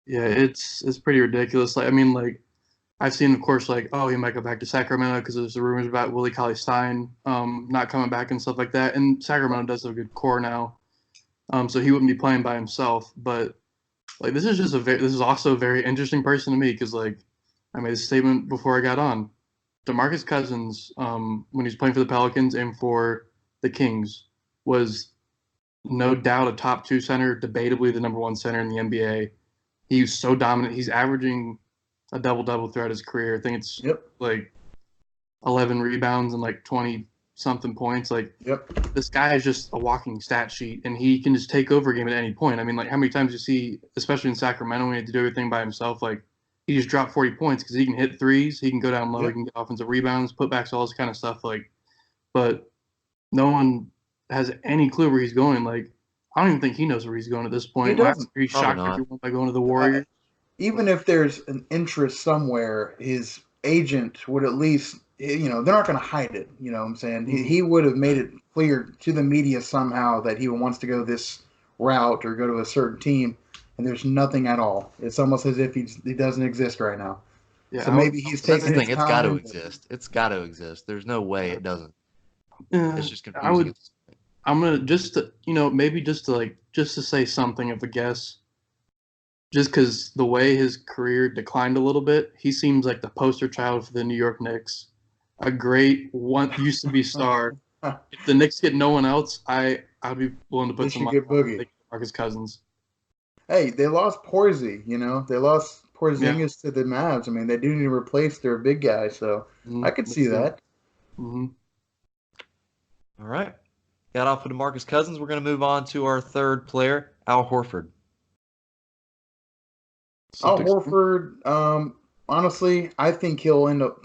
Yeah, it's pretty ridiculous. I've seen, of course, he might go back to Sacramento because there's the rumors about Willie Cauley-Stein not coming back and stuff like that. And Sacramento does have a good core now, so he wouldn't be playing by himself. But this is also a very interesting person to me because I made a statement before I got on. DeMarcus Cousins, when he was playing for the Pelicans and for the Kings, was no doubt a top 2 center, debatably the number 1 center in the NBA. He was so dominant. He's averaging a double-double throughout his career. I think it's 11 rebounds and 20-something points. This guy is just a walking stat sheet, and he can just take over a game at any point. How many times you see, especially in Sacramento, when he had to do everything by himself, he just dropped 40 points because he can hit threes, he can go down low, he can get offensive rebounds, putbacks, all this kind of stuff. But no one has any clue where he's going. I don't even think he knows where he's going at this point. He doesn't. He's shocked everyone by going to the Warriors. Even if there's an interest somewhere, his agent would at least, they're not going to hide it. You know what I'm saying? Mm-hmm. He would have made it clear to the media somehow that he wants to go this route or go to a certain team, and there's nothing at all. It's almost as if he doesn't exist right now. Yeah, so maybe he's taking his time. It's got to exist. It's got to exist. There's no way it doesn't. It's just confusing. I'm gonna just to say something of a guess. Just because the way his career declined a little bit, he seems like the poster child for the New York Knicks. A great used to be star. If the Knicks get no one else, I'd be willing to put some on Marcus Cousins. Hey, they lost Porzy, They lost Yeah. Porzingis to the Mavs. I mean, they do need to replace their big guy, so I could see that. Mm-hmm. All right. Got off with DeMarcus Cousins. We're going to move on to our third player, Al Horford. Al Celtics. Horford, honestly, I think he'll end up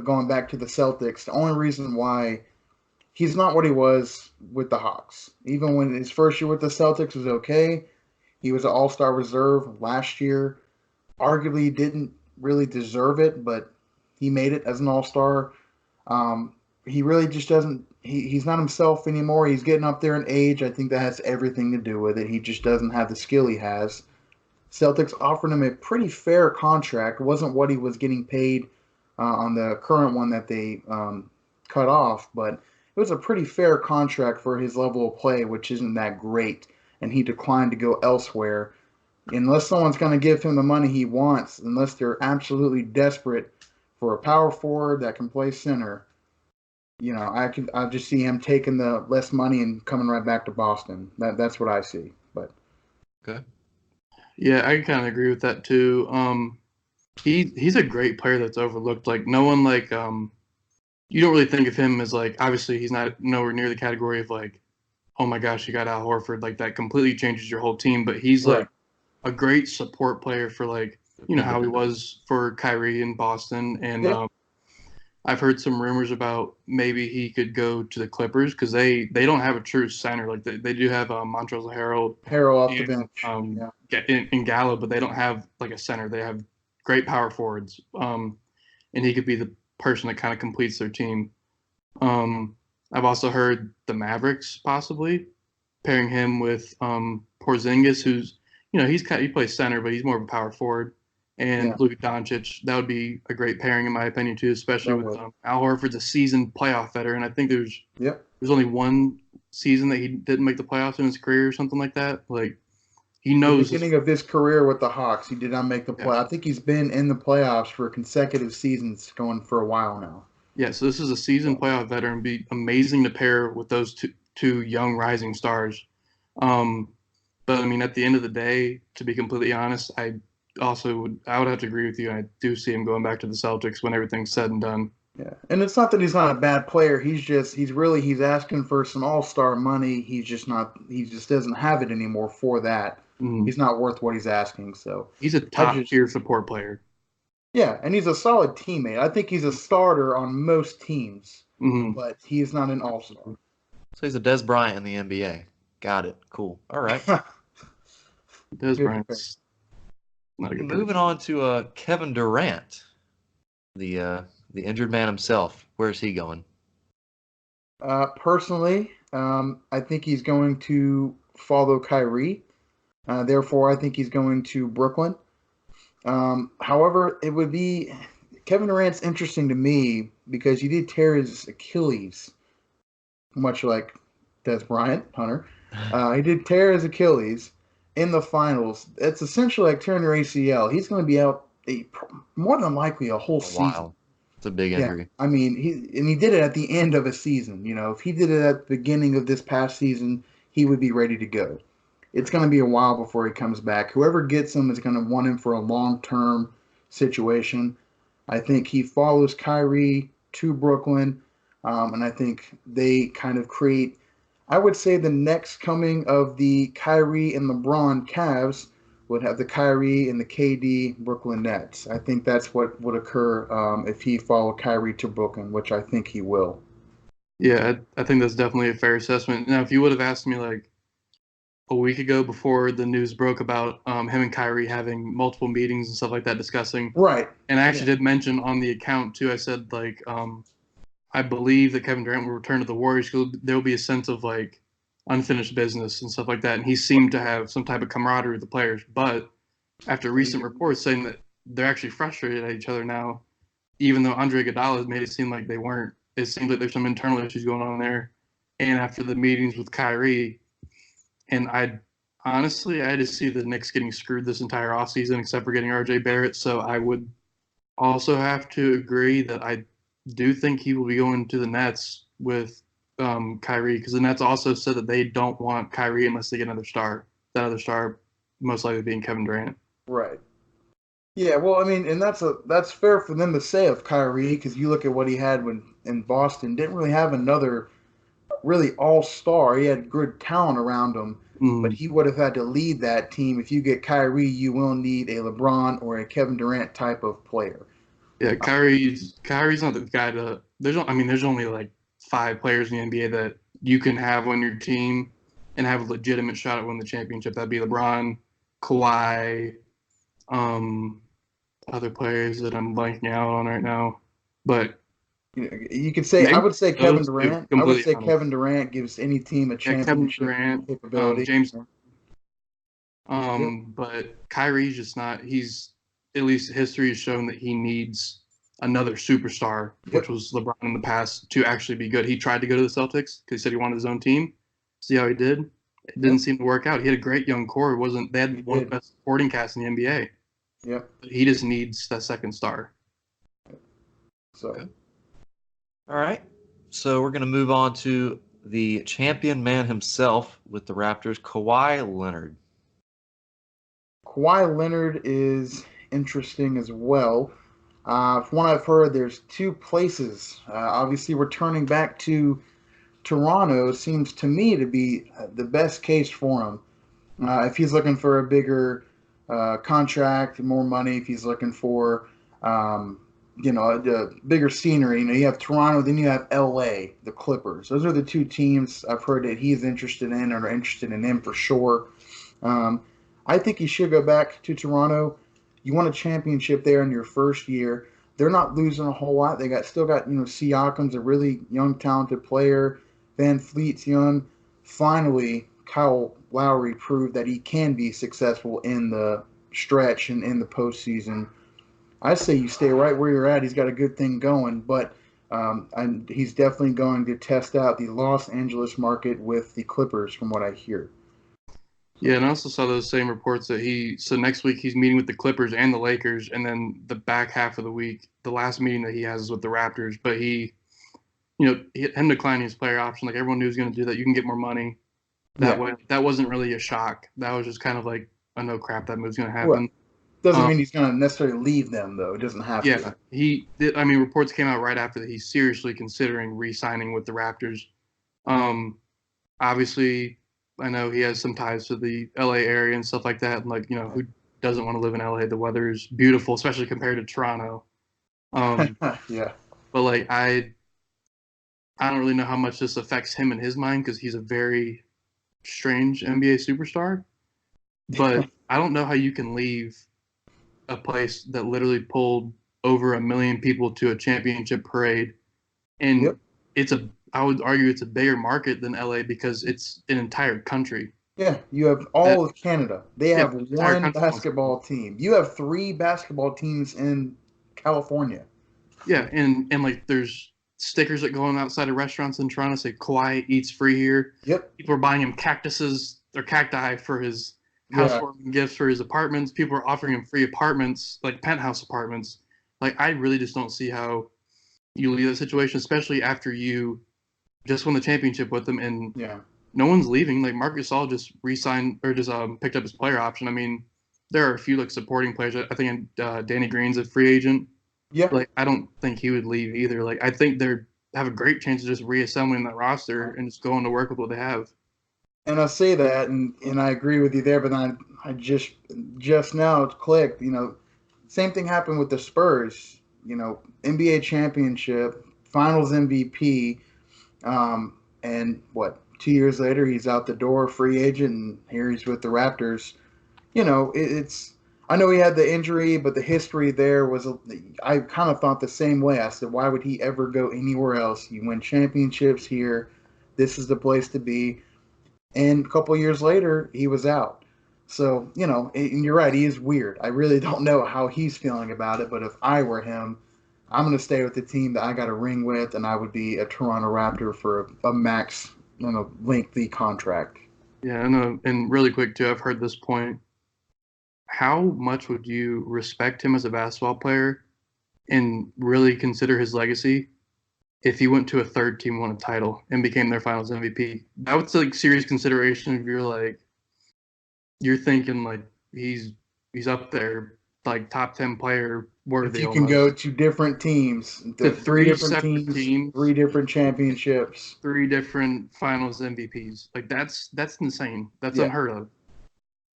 going back to the Celtics. The only reason why he's not what he was with the Hawks. Even when his first year with the Celtics was okay, he was an All-Star reserve last year. Arguably didn't really deserve it, but he made it as an All-Star. He really just doesn't. He's not himself anymore. He's getting up there in age. I think that has everything to do with it. He just doesn't have the skill he has. Celtics offered him a pretty fair contract. It wasn't what he was getting paid on the current one that they cut off, but it was a pretty fair contract for his level of play, which isn't that great. And he declined to go elsewhere. Unless someone's going to give him the money he wants, unless they're absolutely desperate for a power forward that can play center, I just see him taking the less money and coming right back to Boston. That's what I see. But Okay. Yeah, I kind of agree with that too. He's a great player that's overlooked. Like no one you don't really think of him as like obviously he's not nowhere near the category of like, oh my gosh, you got Al Horford, like that completely changes your whole team. But he's right, like a great support player for like how he was for Kyrie in Boston, and yeah, I've heard some rumors about maybe he could go to the Clippers because they don't have a true center. Like they do have Montrezl Harrell Harrell off the and bench. Yeah, in Gallo, but they don't have like a center. They have great power forwards, and he could be the person that kind of completes their team. I've also heard the Mavericks possibly pairing him with Porzingis, who's he plays center, but he's more of a power forward, yeah, and Luka Doncic. That would be a great pairing in my opinion too, especially that with would. Al Horford's a seasoned playoff veteran. I think Yep. there's only one season that he didn't make the playoffs in his career or something like that. Like he The knows his beginning of his career with the Hawks, he did not make the yeah. play. I think he's been in the playoffs for consecutive seasons going for a while now. Yeah, so this is a seasoned So, playoff veteran. Be amazing to pair with those two young rising stars. Um, but I mean, at the end of the day, to be completely honest, I would have to agree with you. I do see him going back to the Celtics when everything's said and done. yeah, and it's not that he's not a bad player. He's asking for some all-star money. He's just not. He just doesn't have it anymore for that. Mm. He's not worth what he's asking. So He's a I top just tier support player. yeah, and he's a solid teammate. I think he's a starter on most teams, Mm. but he's not an all-star. So he's a Des Bryant in the NBA. Got it. Cool. All right. Des Good comparison. Bryant's not a good pick. Moving on to Kevin Durant, the injured man himself. Where's he going? Personally, I think he's going to follow Kyrie. Therefore, I think he's going to Brooklyn. However, it would be Kevin Durant's interesting to me because he did tear his Achilles, much like Des Bryant, Hunter. He did tear his Achilles in the finals. It's essentially like tearing your ACL. He's going to be out more than likely a whole A season. while. It's a big Yeah, injury. I mean, he did it at the end of a season. If he did it at the beginning of this past season, he would be ready to go. It's going to be a while before he comes back. Whoever gets him is going to want him for a long-term situation. I think he follows Kyrie to Brooklyn, and I think they kind of create, I would say, the next coming of the Kyrie and LeBron Cavs would have the Kyrie and the KD Brooklyn Nets. I think that's what would occur if he followed Kyrie to Brooklyn, which I think he will. Yeah, I think that's definitely a fair assessment. Now, if you would have asked me like a week ago before the news broke about him and Kyrie having multiple meetings and stuff like that discussing, Right. and I Yeah. actually did mention on the account too. I said like I believe that Kevin Durant will return to the Warriors because there will be a sense of like unfinished business and stuff like that. And he seemed to have some type of camaraderie with the players. But after recent reports saying that they're actually frustrated at each other now, even though Andre Iguodala made it seem like they weren't, it seems like there's some internal issues going on there. And after the meetings with Kyrie, and I just see the Knicks getting screwed this entire offseason except for getting RJ Barrett. So I would also have to agree that I do think he will be going to the Nets with Kyrie because the Nets also said that they don't want Kyrie unless they get another star. That other star most likely being Kevin Durant. Right. Yeah, well, I mean, and that's fair for them to say of Kyrie because you look at what he had when in Boston, didn't really have another really all-star. He had good talent around him, but Mm. he would have had to lead that team. If you get Kyrie, you will need a LeBron or a Kevin Durant type of player. Yeah, Kyrie's not the guy to. There's only like 5 players in the NBA that you can have on your team and have a legitimate shot at winning the championship. That'd be LeBron, Kawhi, um, other players that I'm blanking out on right now. But You could say I maybe would say Kevin those two, Durant. I would completely say honest. Kevin Durant gives any team a Yeah, Kevin championship Durant, capability. James. Yep. But Kyrie's just not. He's at least history has shown that he needs another superstar, which Yep. was LeBron in the past, to actually be good. He tried to go to the Celtics because he said he wanted his own team. See how he did? It didn't Yep. seem to work out. He had a great young core. It wasn't they He had one of did. the best supporting casts in the NBA. Yep. But he just needs that second star. So. Okay. All right. So we're going to move on to the champion man himself with the Raptors, Kawhi Leonard. Kawhi Leonard is interesting as well. From what I've heard, there's two places. Obviously, returning back to Toronto seems to me to be the best case for him. If he's looking for a bigger contract, more money, if he's looking for, the bigger scenery, you have Toronto, then you have LA, the Clippers. Those are the two teams I've heard that he's interested in or are interested in him for sure. Um, I think he should go back to Toronto. You won a championship there in your first year. They're not losing a whole lot. They still got Siakam's a really young, talented player. Van Fleet's young. Finally, Kyle Lowry proved that he can be successful in the stretch and in the postseason. I say you stay right where you're at. He's got a good thing going, but and he's definitely going to test out the Los Angeles market with the Clippers, from what I hear. Yeah, and I also saw those same reports that so next week he's meeting with the Clippers and the Lakers, and then the back half of the week, the last meeting that he has is with the Raptors. But him declining his player option, like everyone knew he was going to do that. You can get more money that way. That wasn't really a shock. That was just kind of like, oh no, crap, that move's going to happen. Right. Doesn't mean he's going to necessarily leave them, though. It doesn't have to. Reports came out right after that he's seriously considering re-signing with the Raptors. Obviously, I know he has some ties to the LA area and stuff like that. And who doesn't want to live in LA? The weather is beautiful, especially compared to Toronto. Yeah. But I don't really know how much this affects him in his mind because he's a very strange NBA superstar. But I don't know how you can leave a place that literally pulled over 1 million people to a championship parade, and I would argue it's a bigger market than LA because it's an entire country. Yeah, you have all of Canada. They have one basketball team. You have 3 basketball teams in California. Yeah, and there's stickers that go on outside of restaurants in Toronto say Kawhi eats free here. Yep. People are buying him cactuses or cacti for his housewarming gifts for his apartments. People are offering him free apartments, like penthouse apartments. I really just don't see how you leave that situation, especially after you just won the championship with them, and no one's leaving. Marc Gasol just re-signed or just picked up his player option. I mean, there are a few supporting players. I think Danny Green's a free agent. Yeah. I don't think he would leave either. I think they have a great chance of just reassembling that roster and just going to work with what they have. And I say that, and I agree with you there. But then I just now it clicked. Same thing happened with the Spurs. NBA championship, Finals MVP, and 2 years later he's out the door, free agent, and here he's with the Raptors. It's. I know he had the injury, but the history there was. I kind of thought the same way. I said, why would he ever go anywhere else? You win championships here. This is the place to be. And a couple years later, he was out. So, and you're right, he is weird. I really don't know how he's feeling about it, but if I were him, I'm going to stay with the team that I got a ring with, and I would be a Toronto Raptor for a max, lengthy contract. Yeah, and really quick, too, I've heard this point. How much would you respect him as a basketball player and really consider his legacy if he went to a third team, won a title, and became their Finals MVP? That was serious consideration if you're you're thinking like he's up there, like top 10 player If worthy you can go almost. to different teams, To the three three different separate teams, teams, three different championships. three different finals MVPs. Like that's insane. That's Yeah. unheard of.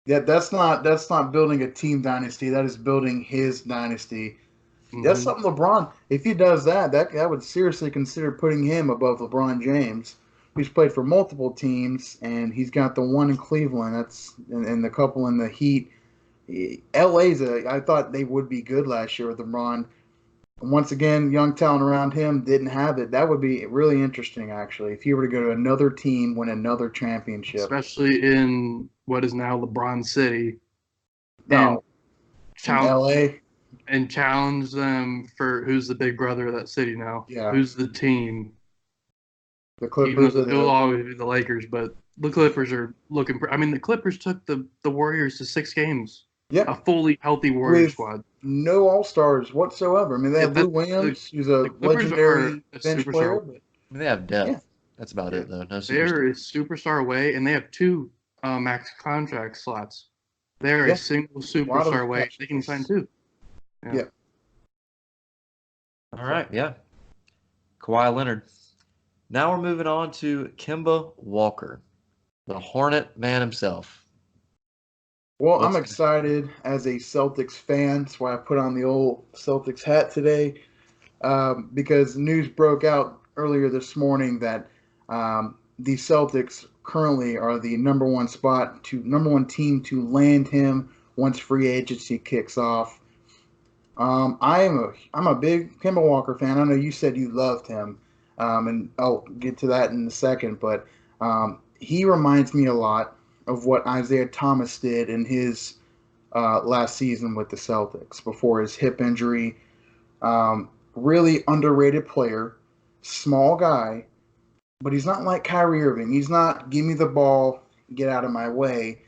Yeah, that's not building a team dynasty. That is building his dynasty. That's Hmm. something LeBron. If he does that, I would seriously consider putting him above LeBron James, who's played for multiple teams, and he's got the one in Cleveland. That's and the couple in the Heat. LA's I thought they would be good last year with LeBron. Once again, young talent around him didn't have it. That would be really interesting, actually, if he were to go to another team, win another championship. Especially in what is now LeBron City, and No, in challenge LA, and challenge them for who's the big brother of that city now. yeah, Who's the team? the Even Clippers though are it'll the always be the Lakers, but the Clippers are looking. I mean, the Clippers took the Warriors to 6 games. A yeah fully healthy Warrior with squad. no All Stars whatsoever. I mean, they Yeah, have Lou the Williams, who's a Clippers are legendary a bench player, superstar. but They have yeah, depth. That's about Yeah, it, though. No they're superstar. a superstar away, and they have two max contract slots. They're a yeah, single a lot superstar of away. cap They can sign space. two. Yeah. Yeah, All so right, yeah. Kawhi Leonard. Now we're moving on to Kemba Walker, the Hornet man himself. well, I'm What's excited as a Celtics fan. That's why I put on the old Celtics hat today. Because news broke out earlier this morning that the Celtics currently are the number one team to land him once free agency kicks off. I'm a big Kemba Walker fan. I know you said you loved him, and I'll get to that in a second. But he reminds me a lot of what Isaiah Thomas did in his last season with the Celtics before his hip injury. Really underrated player, small guy, but he's not like Kyrie Irving. He's not give me the ball, get out of my way.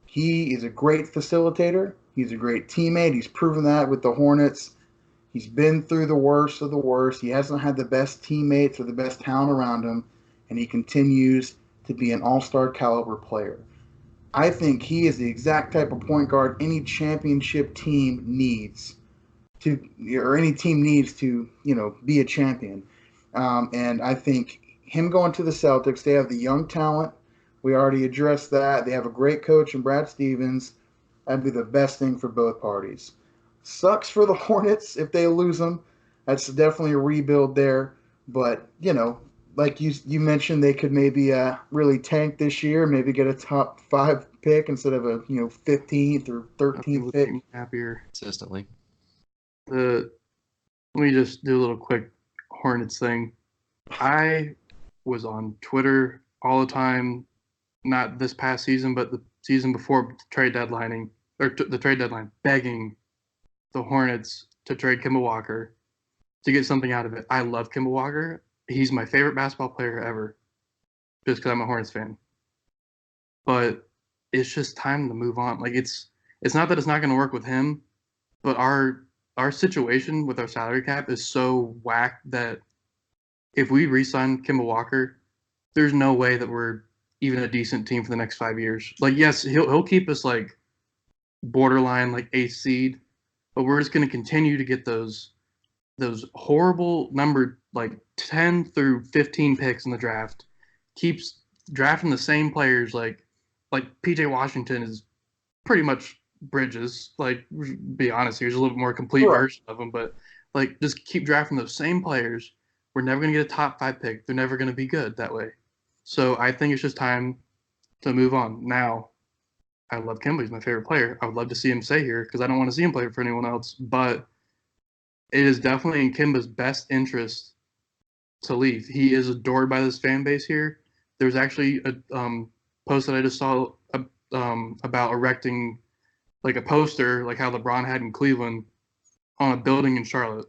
He is a great facilitator. He's a great teammate. He's proven that with the Hornets. He's been through the worst of the worst. He hasn't had the best teammates or the best talent around him, and he continues to be an all-star caliber player. I think he is the exact type of point guard any championship team needs to, or any team needs to, be a champion. And I think him going to the Celtics, they have the young talent. We already addressed that. They have a great coach in Brad Stevens. That'd be the best thing for both parties. Sucks for the Hornets if they lose him. That's definitely a rebuild there. But, like you mentioned, they could maybe really tank this year, maybe get a top five pick instead of a 15th or Nothing 13th would pick. make me happier. consistently? The Let me just do a little quick Hornets thing. I was on Twitter all the time, not this past season, but the season before the trade deadlining or the trade deadline, begging the Hornets to trade Kemba Walker to get something out of it. I love Kemba Walker. He's my favorite basketball player ever, just because I'm a Hornets fan. But it's just time to move on. Like it's not that it's not going to work with him, but our situation with our salary cap is so whack that if we re-sign Kemba Walker, there's no way that we're even a decent team for the next 5 years. Like, yes, he'll keep us like borderline like eighth seed, but we're just going to continue to get those horrible numbered like 10 through 15 picks in the draft. Keeps drafting the same players like PJ Washington is pretty much Bridges. Like, be honest, here's a little bit more complete Correct. version of him, but like just keep drafting those same players. We're never gonna get a top 5 pick. They're never gonna be good that way. So I think it's just time to move on. Now, I love Kemba. He's my favorite player. I would love to see him stay here because I don't want to see him play for anyone else. But it is definitely in Kimba's best interest to leave. He is adored by this fan base here. There's actually a post that I just saw about erecting like a poster, like how LeBron had in Cleveland, on a building in Charlotte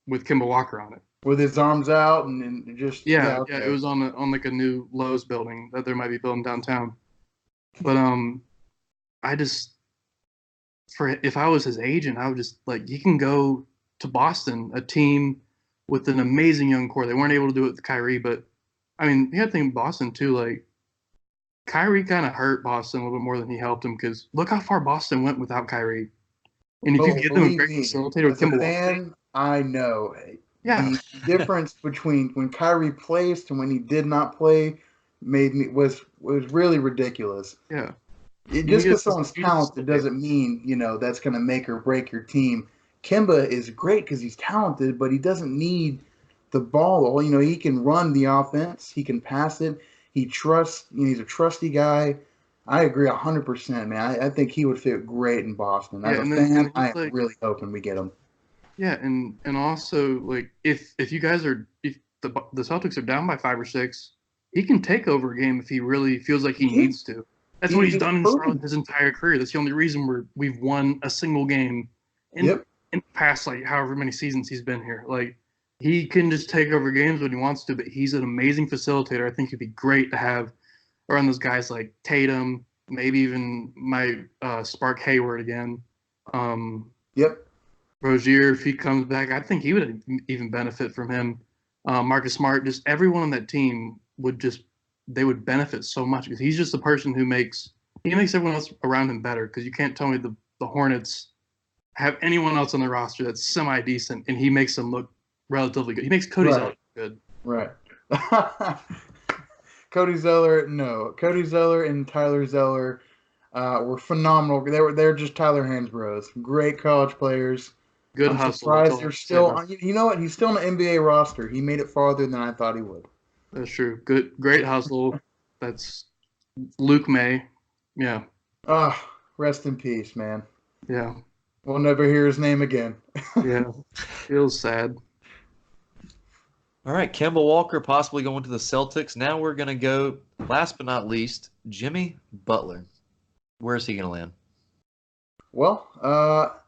with Kemba Walker on it. With his arms out and just Yeah, yeah, it okay. was on like a new Lowe's building that they might be building downtown. But I just if I was his agent, I would just like he can go to Boston, a team with an amazing young core. They weren't able to do it with Kyrie, but I mean, you got to think Boston too. Like Kyrie kind of hurt Boston a little bit more than he helped him because look how far Boston went without Kyrie. And if you give them a great facilitator with as a Kemba Walker, fan, I know yeah, the difference between when Kyrie plays to when he did not play was really ridiculous. yeah. Just because someone's talented doesn't mean that's going to make or break your team. Kemba is great because he's talented, but he doesn't need the ball. He can run the offense, he can pass it. He trusts. He's a trusty guy. I agree 100%, man. I think he would fit great in Boston. As a fan, I am really hoping we get him. Yeah, and also like if you guys are if the Celtics are down by 5 or 6, he can take over a game if he really feels like he needs to. That's what he's done in Charlotte his entire career. That's the only reason we've won a single game in the past like however many seasons he's been here. Like he can just take over games when he wants to, but he's an amazing facilitator. I think it'd be great to have around those guys like Tatum, maybe even my Spark Hayward again. Rozier, if he comes back, I think he would even benefit from him. Marcus Smart, just everyone on that team they would benefit so much because he's just the person who makes everyone else around him better. Because you can't tell me the Hornets have anyone else on the roster that's semi-decent, and he makes them look relatively good. He makes Cody Zeller good. Right. Cody Zeller and Tyler Zeller were phenomenal. They're just Tyler Hansbroughs. Great college players. Good I'm hustle. surprised they're still on. You know what? He's still on the NBA roster. He made it farther than I thought he would. That's true. Great hustle. That's Luke May. Yeah. Rest in peace, man. Yeah. We'll never hear his name again. Yeah. Feels sad. All right, Kemba Walker possibly going to the Celtics. Now we're going to go, last but not least, Jimmy Butler. Where is he going to land? Well,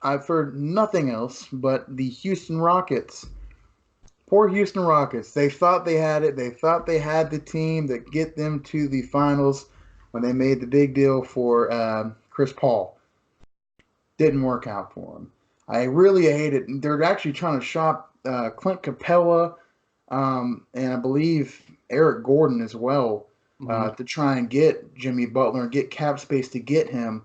I've heard nothing else but the Houston Rockets. Poor Houston Rockets. They thought they had it. They thought they had the team that get them to the finals when they made the big deal for Chris Paul. Didn't work out for them. I really hate it. They're actually trying to shop Clint Capella and I believe Eric Gordon as well to try and get Jimmy Butler and get cap space to get him.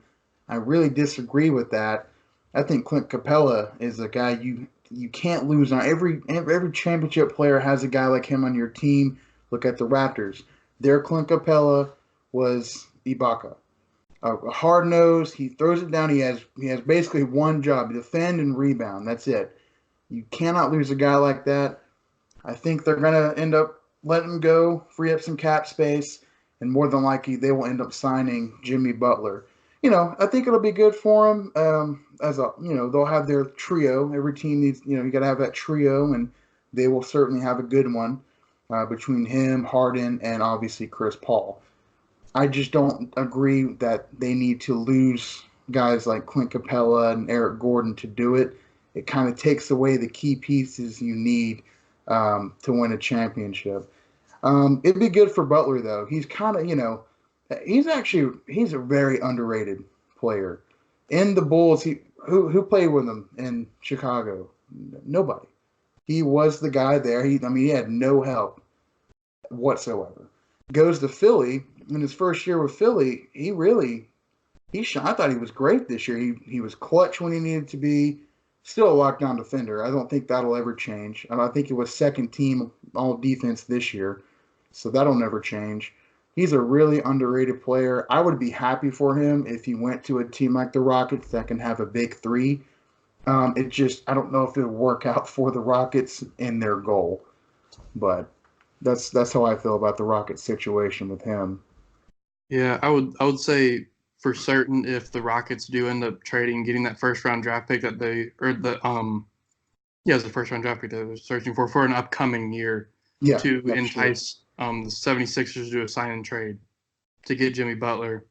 I really disagree with that. I think Clint Capella is a guy you can't lose on. Every championship player has a guy like him on your team. Look at the Raptors. Their Clint Capella was Ibaka. A hard nose. He throws it down. He has basically one job: defend and rebound. That's it. You cannot lose a guy like that. I think they're gonna end up letting him go, free up some cap space, and more than likely they will end up signing Jimmy Butler. I think it'll be good for them. They'll have their trio. Every team needs, you got to have that trio, and they will certainly have a good one between him, Harden, and obviously Chris Paul. I just don't agree that they need to lose guys like Clint Capella and Eric Gordon to do it. It kind of takes away the key pieces you need to win a championship. It'd be good for Butler, though. He's kind of, he's a very underrated player. In the Bulls, who played with him in Chicago? Nobody. He was the guy there. He had no help whatsoever. Goes to Philly. In his first year with Philly, he shot. I thought he was great this year. He was clutch when he needed to be. Still a lockdown defender. I don't think that'll ever change. I think it was second team all defense this year, so that'll never change. He's a really underrated player. I would be happy for him if he went to a team like the Rockets that can have a big three. I don't know if it'll work out for the Rockets in their goal, but that's how I feel about the Rockets situation with him. Yeah, I would say for certain if the Rockets do end up trading, getting that first round draft pick that it was the first round draft pick that they were searching for an upcoming year to entice the 76ers to do a sign and trade to get Jimmy Butler.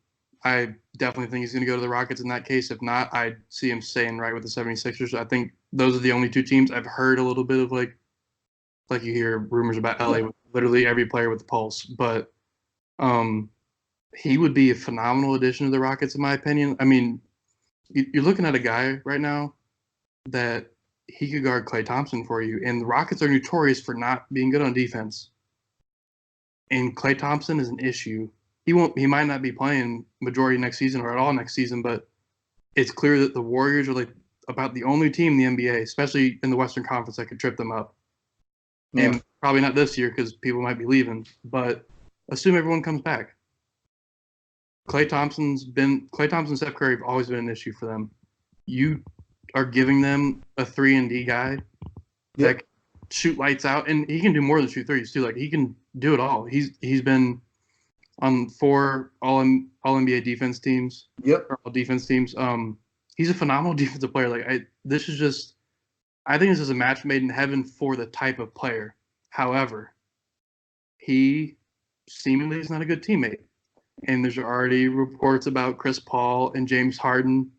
I definitely think he's going to go to the Rockets in that case. If not, I'd see him staying right with the 76ers. I think those are the only two teams. I've heard a little bit of like you hear rumors about LA with literally every player with the pulse, but he would be a phenomenal addition to the Rockets, in my opinion. I mean, you're looking at a guy right now that he could guard Klay Thompson for you, and the Rockets are notorious for not being good on defense. And Klay Thompson is an issue He might not be playing majority next season or at all next season, but it's clear that the Warriors are like about the only team in the NBA, especially in the Western Conference, that could trip them up. Yeah. And probably not this year because people might be leaving, but assume everyone comes back. Klay Thompson, Steph Curry have always been an issue for them. You are giving them a 3-and-D guy that can shoot lights out, and he can do more than shoot threes too. Like, he can do it all. He's been on 4 all NBA defense teams. Yep. Or all defense teams. He's a phenomenal defensive player. Like, I think this is a match made in heaven for the type of player. However, he seemingly is not a good teammate. And there's already reports about Chris Paul and James Harden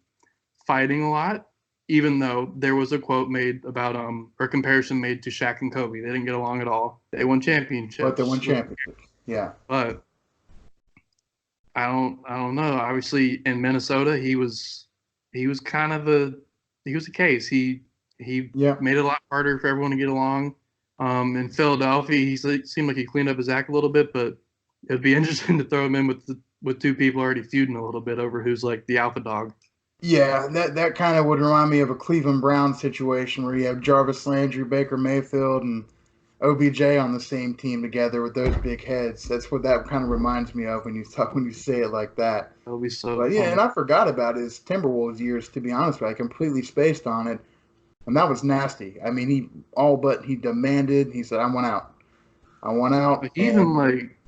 fighting a lot, even though there was a quote made about or comparison made to Shaq and Kobe. They didn't get along at all. They won championships. But they won championships. Yeah. But I don't know. Obviously, in Minnesota, he was kind of a case. He made it a lot harder for everyone to get along. In Philadelphia, he seemed like he cleaned up his act a little bit, but it'd be interesting to throw him in with 2 people already feuding a little bit over who's like the alpha dog. Yeah, that kind of would remind me of a Cleveland Browns situation where you have Jarvis Landry, Baker Mayfield, and OBJ on the same team together with those big heads. That's what that kind of reminds me of when you say it like that. That'll be so. But yeah, and I forgot about his Timberwolves years. To be honest with you, I completely spaced on it, and that was nasty. I mean, he demanded. He said, "I want out. I want out." But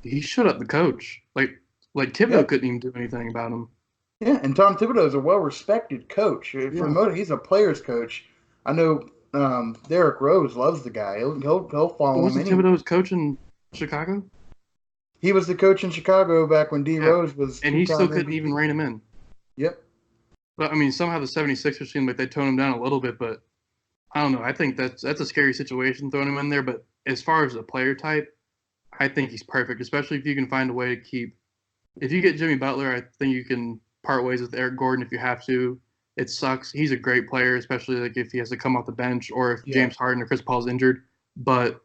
he shut up the coach. Like Thibodeau couldn't even do anything about him. Yeah, and Tom Thibodeau is a well-respected coach. He's a player's coach. I know Derrick Rose loves the guy. He'll follow him. Wasn't Thibodeau's coach in Chicago? He was the coach in Chicago back when D. Rose was. And he still couldn't even rein him in. Yep. But, I mean, somehow the 76ers seemed like they toned him down a little bit, but I don't know. I think that's a scary situation throwing him in there. But as far as a player type, I think he's perfect, especially if you can find a way to keep – if you get Jimmy Butler, I think you can part ways with Eric Gordon if you have to. It sucks. He's a great player, especially like if he has to come off the bench or if James Harden or Chris Paul's injured. But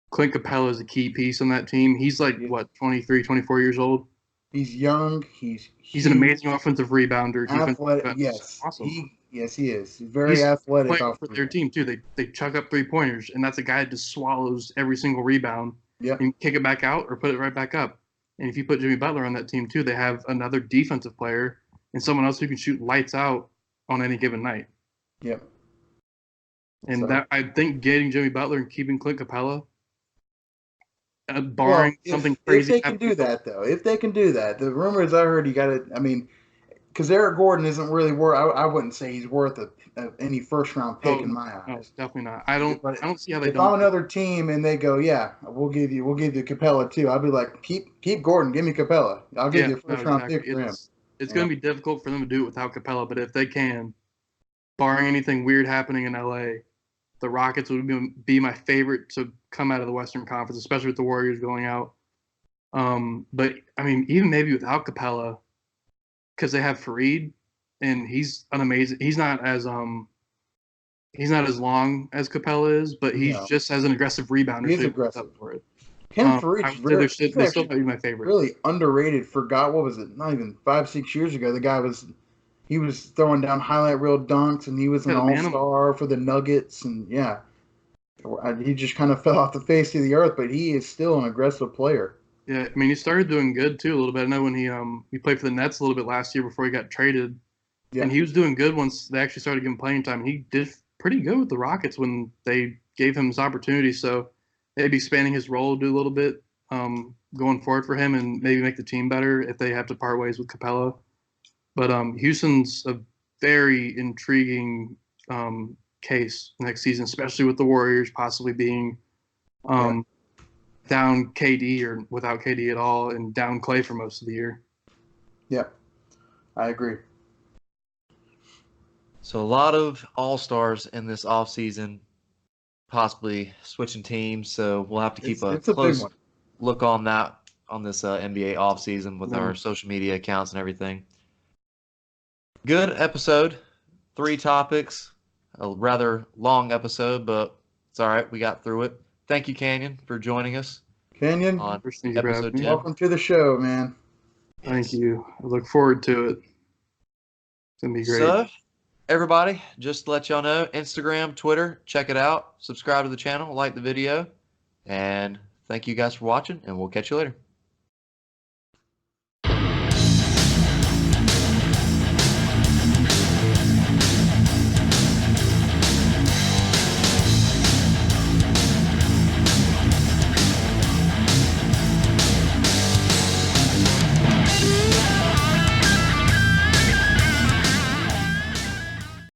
Clint Capella is a key piece on that team. He's 23, 24 years old. He's young. He's an amazing offensive rebounder. Athletic, yes. Awesome. Yes, he is. He's very athletic. For their team, too. They chuck up 3-pointers, and that's a guy that just swallows every single rebound and kick it back out or put it right back up. And if you put Jimmy Butler on that team, too, they have another defensive player and someone else who can shoot lights out on any given night. Yep. And I think getting Jimmy Butler and keeping Clint Capella, barring something crazy. If they can do that, though. If they can do that. The rumors I heard, you got to – I mean – because Eric Gordon isn't really worth. I wouldn't say he's worth any first-round pick in my eyes. No, definitely not. I don't see how they. If I'm another team and they go, yeah, we'll give you Capella too. I'll be like, keep Gordon, give me Capella. I'll give you a first-round pick for him. It's going to be difficult for them to do it without Capella, but if they can, barring anything weird happening in LA, the Rockets would be my favorite to come out of the Western Conference, especially with the Warriors going out. But I mean, even maybe without Capella. Because they have Fareed, and he's an amazing. He's not as long as Capella is, but he's just as an aggressive rebounder. He's aggressive for it. Fareed's they still might be my favorite. Really underrated. Forgot what was it? Not even 5-6 years ago. The guy was throwing down highlight reel dunks, and he was an all-star for the Nuggets, and he just kind of fell off the face of the earth. But he is still an aggressive player. Yeah, I mean, he started doing good, too, a little bit. I know when he played for the Nets a little bit last year before he got traded. Yeah. And he was doing good once they actually started giving playing time. He did pretty good with the Rockets when they gave him his opportunity. So maybe expanding his role do a little bit going forward for him and maybe make the team better if they have to part ways with Capella. But Houston's a very intriguing case next season, especially with the Warriors possibly being down KD or without KD at all and down Klay for most of the year. Yeah, I agree. So a lot of all-stars in this offseason, possibly switching teams. So we'll have to keep a close look on that on this NBA offseason with our social media accounts and everything. Good episode. 3 topics. A rather long episode, but it's all right. We got through it. Thank you, Canyon, for joining us. Canyon, on episode 10. Welcome to the show, man. Thank you. I look forward to it. It's gonna be great. So, everybody, just to let y'all know, Instagram, Twitter, check it out. Subscribe to the channel, like the video, and thank you guys for watching, and we'll catch you later.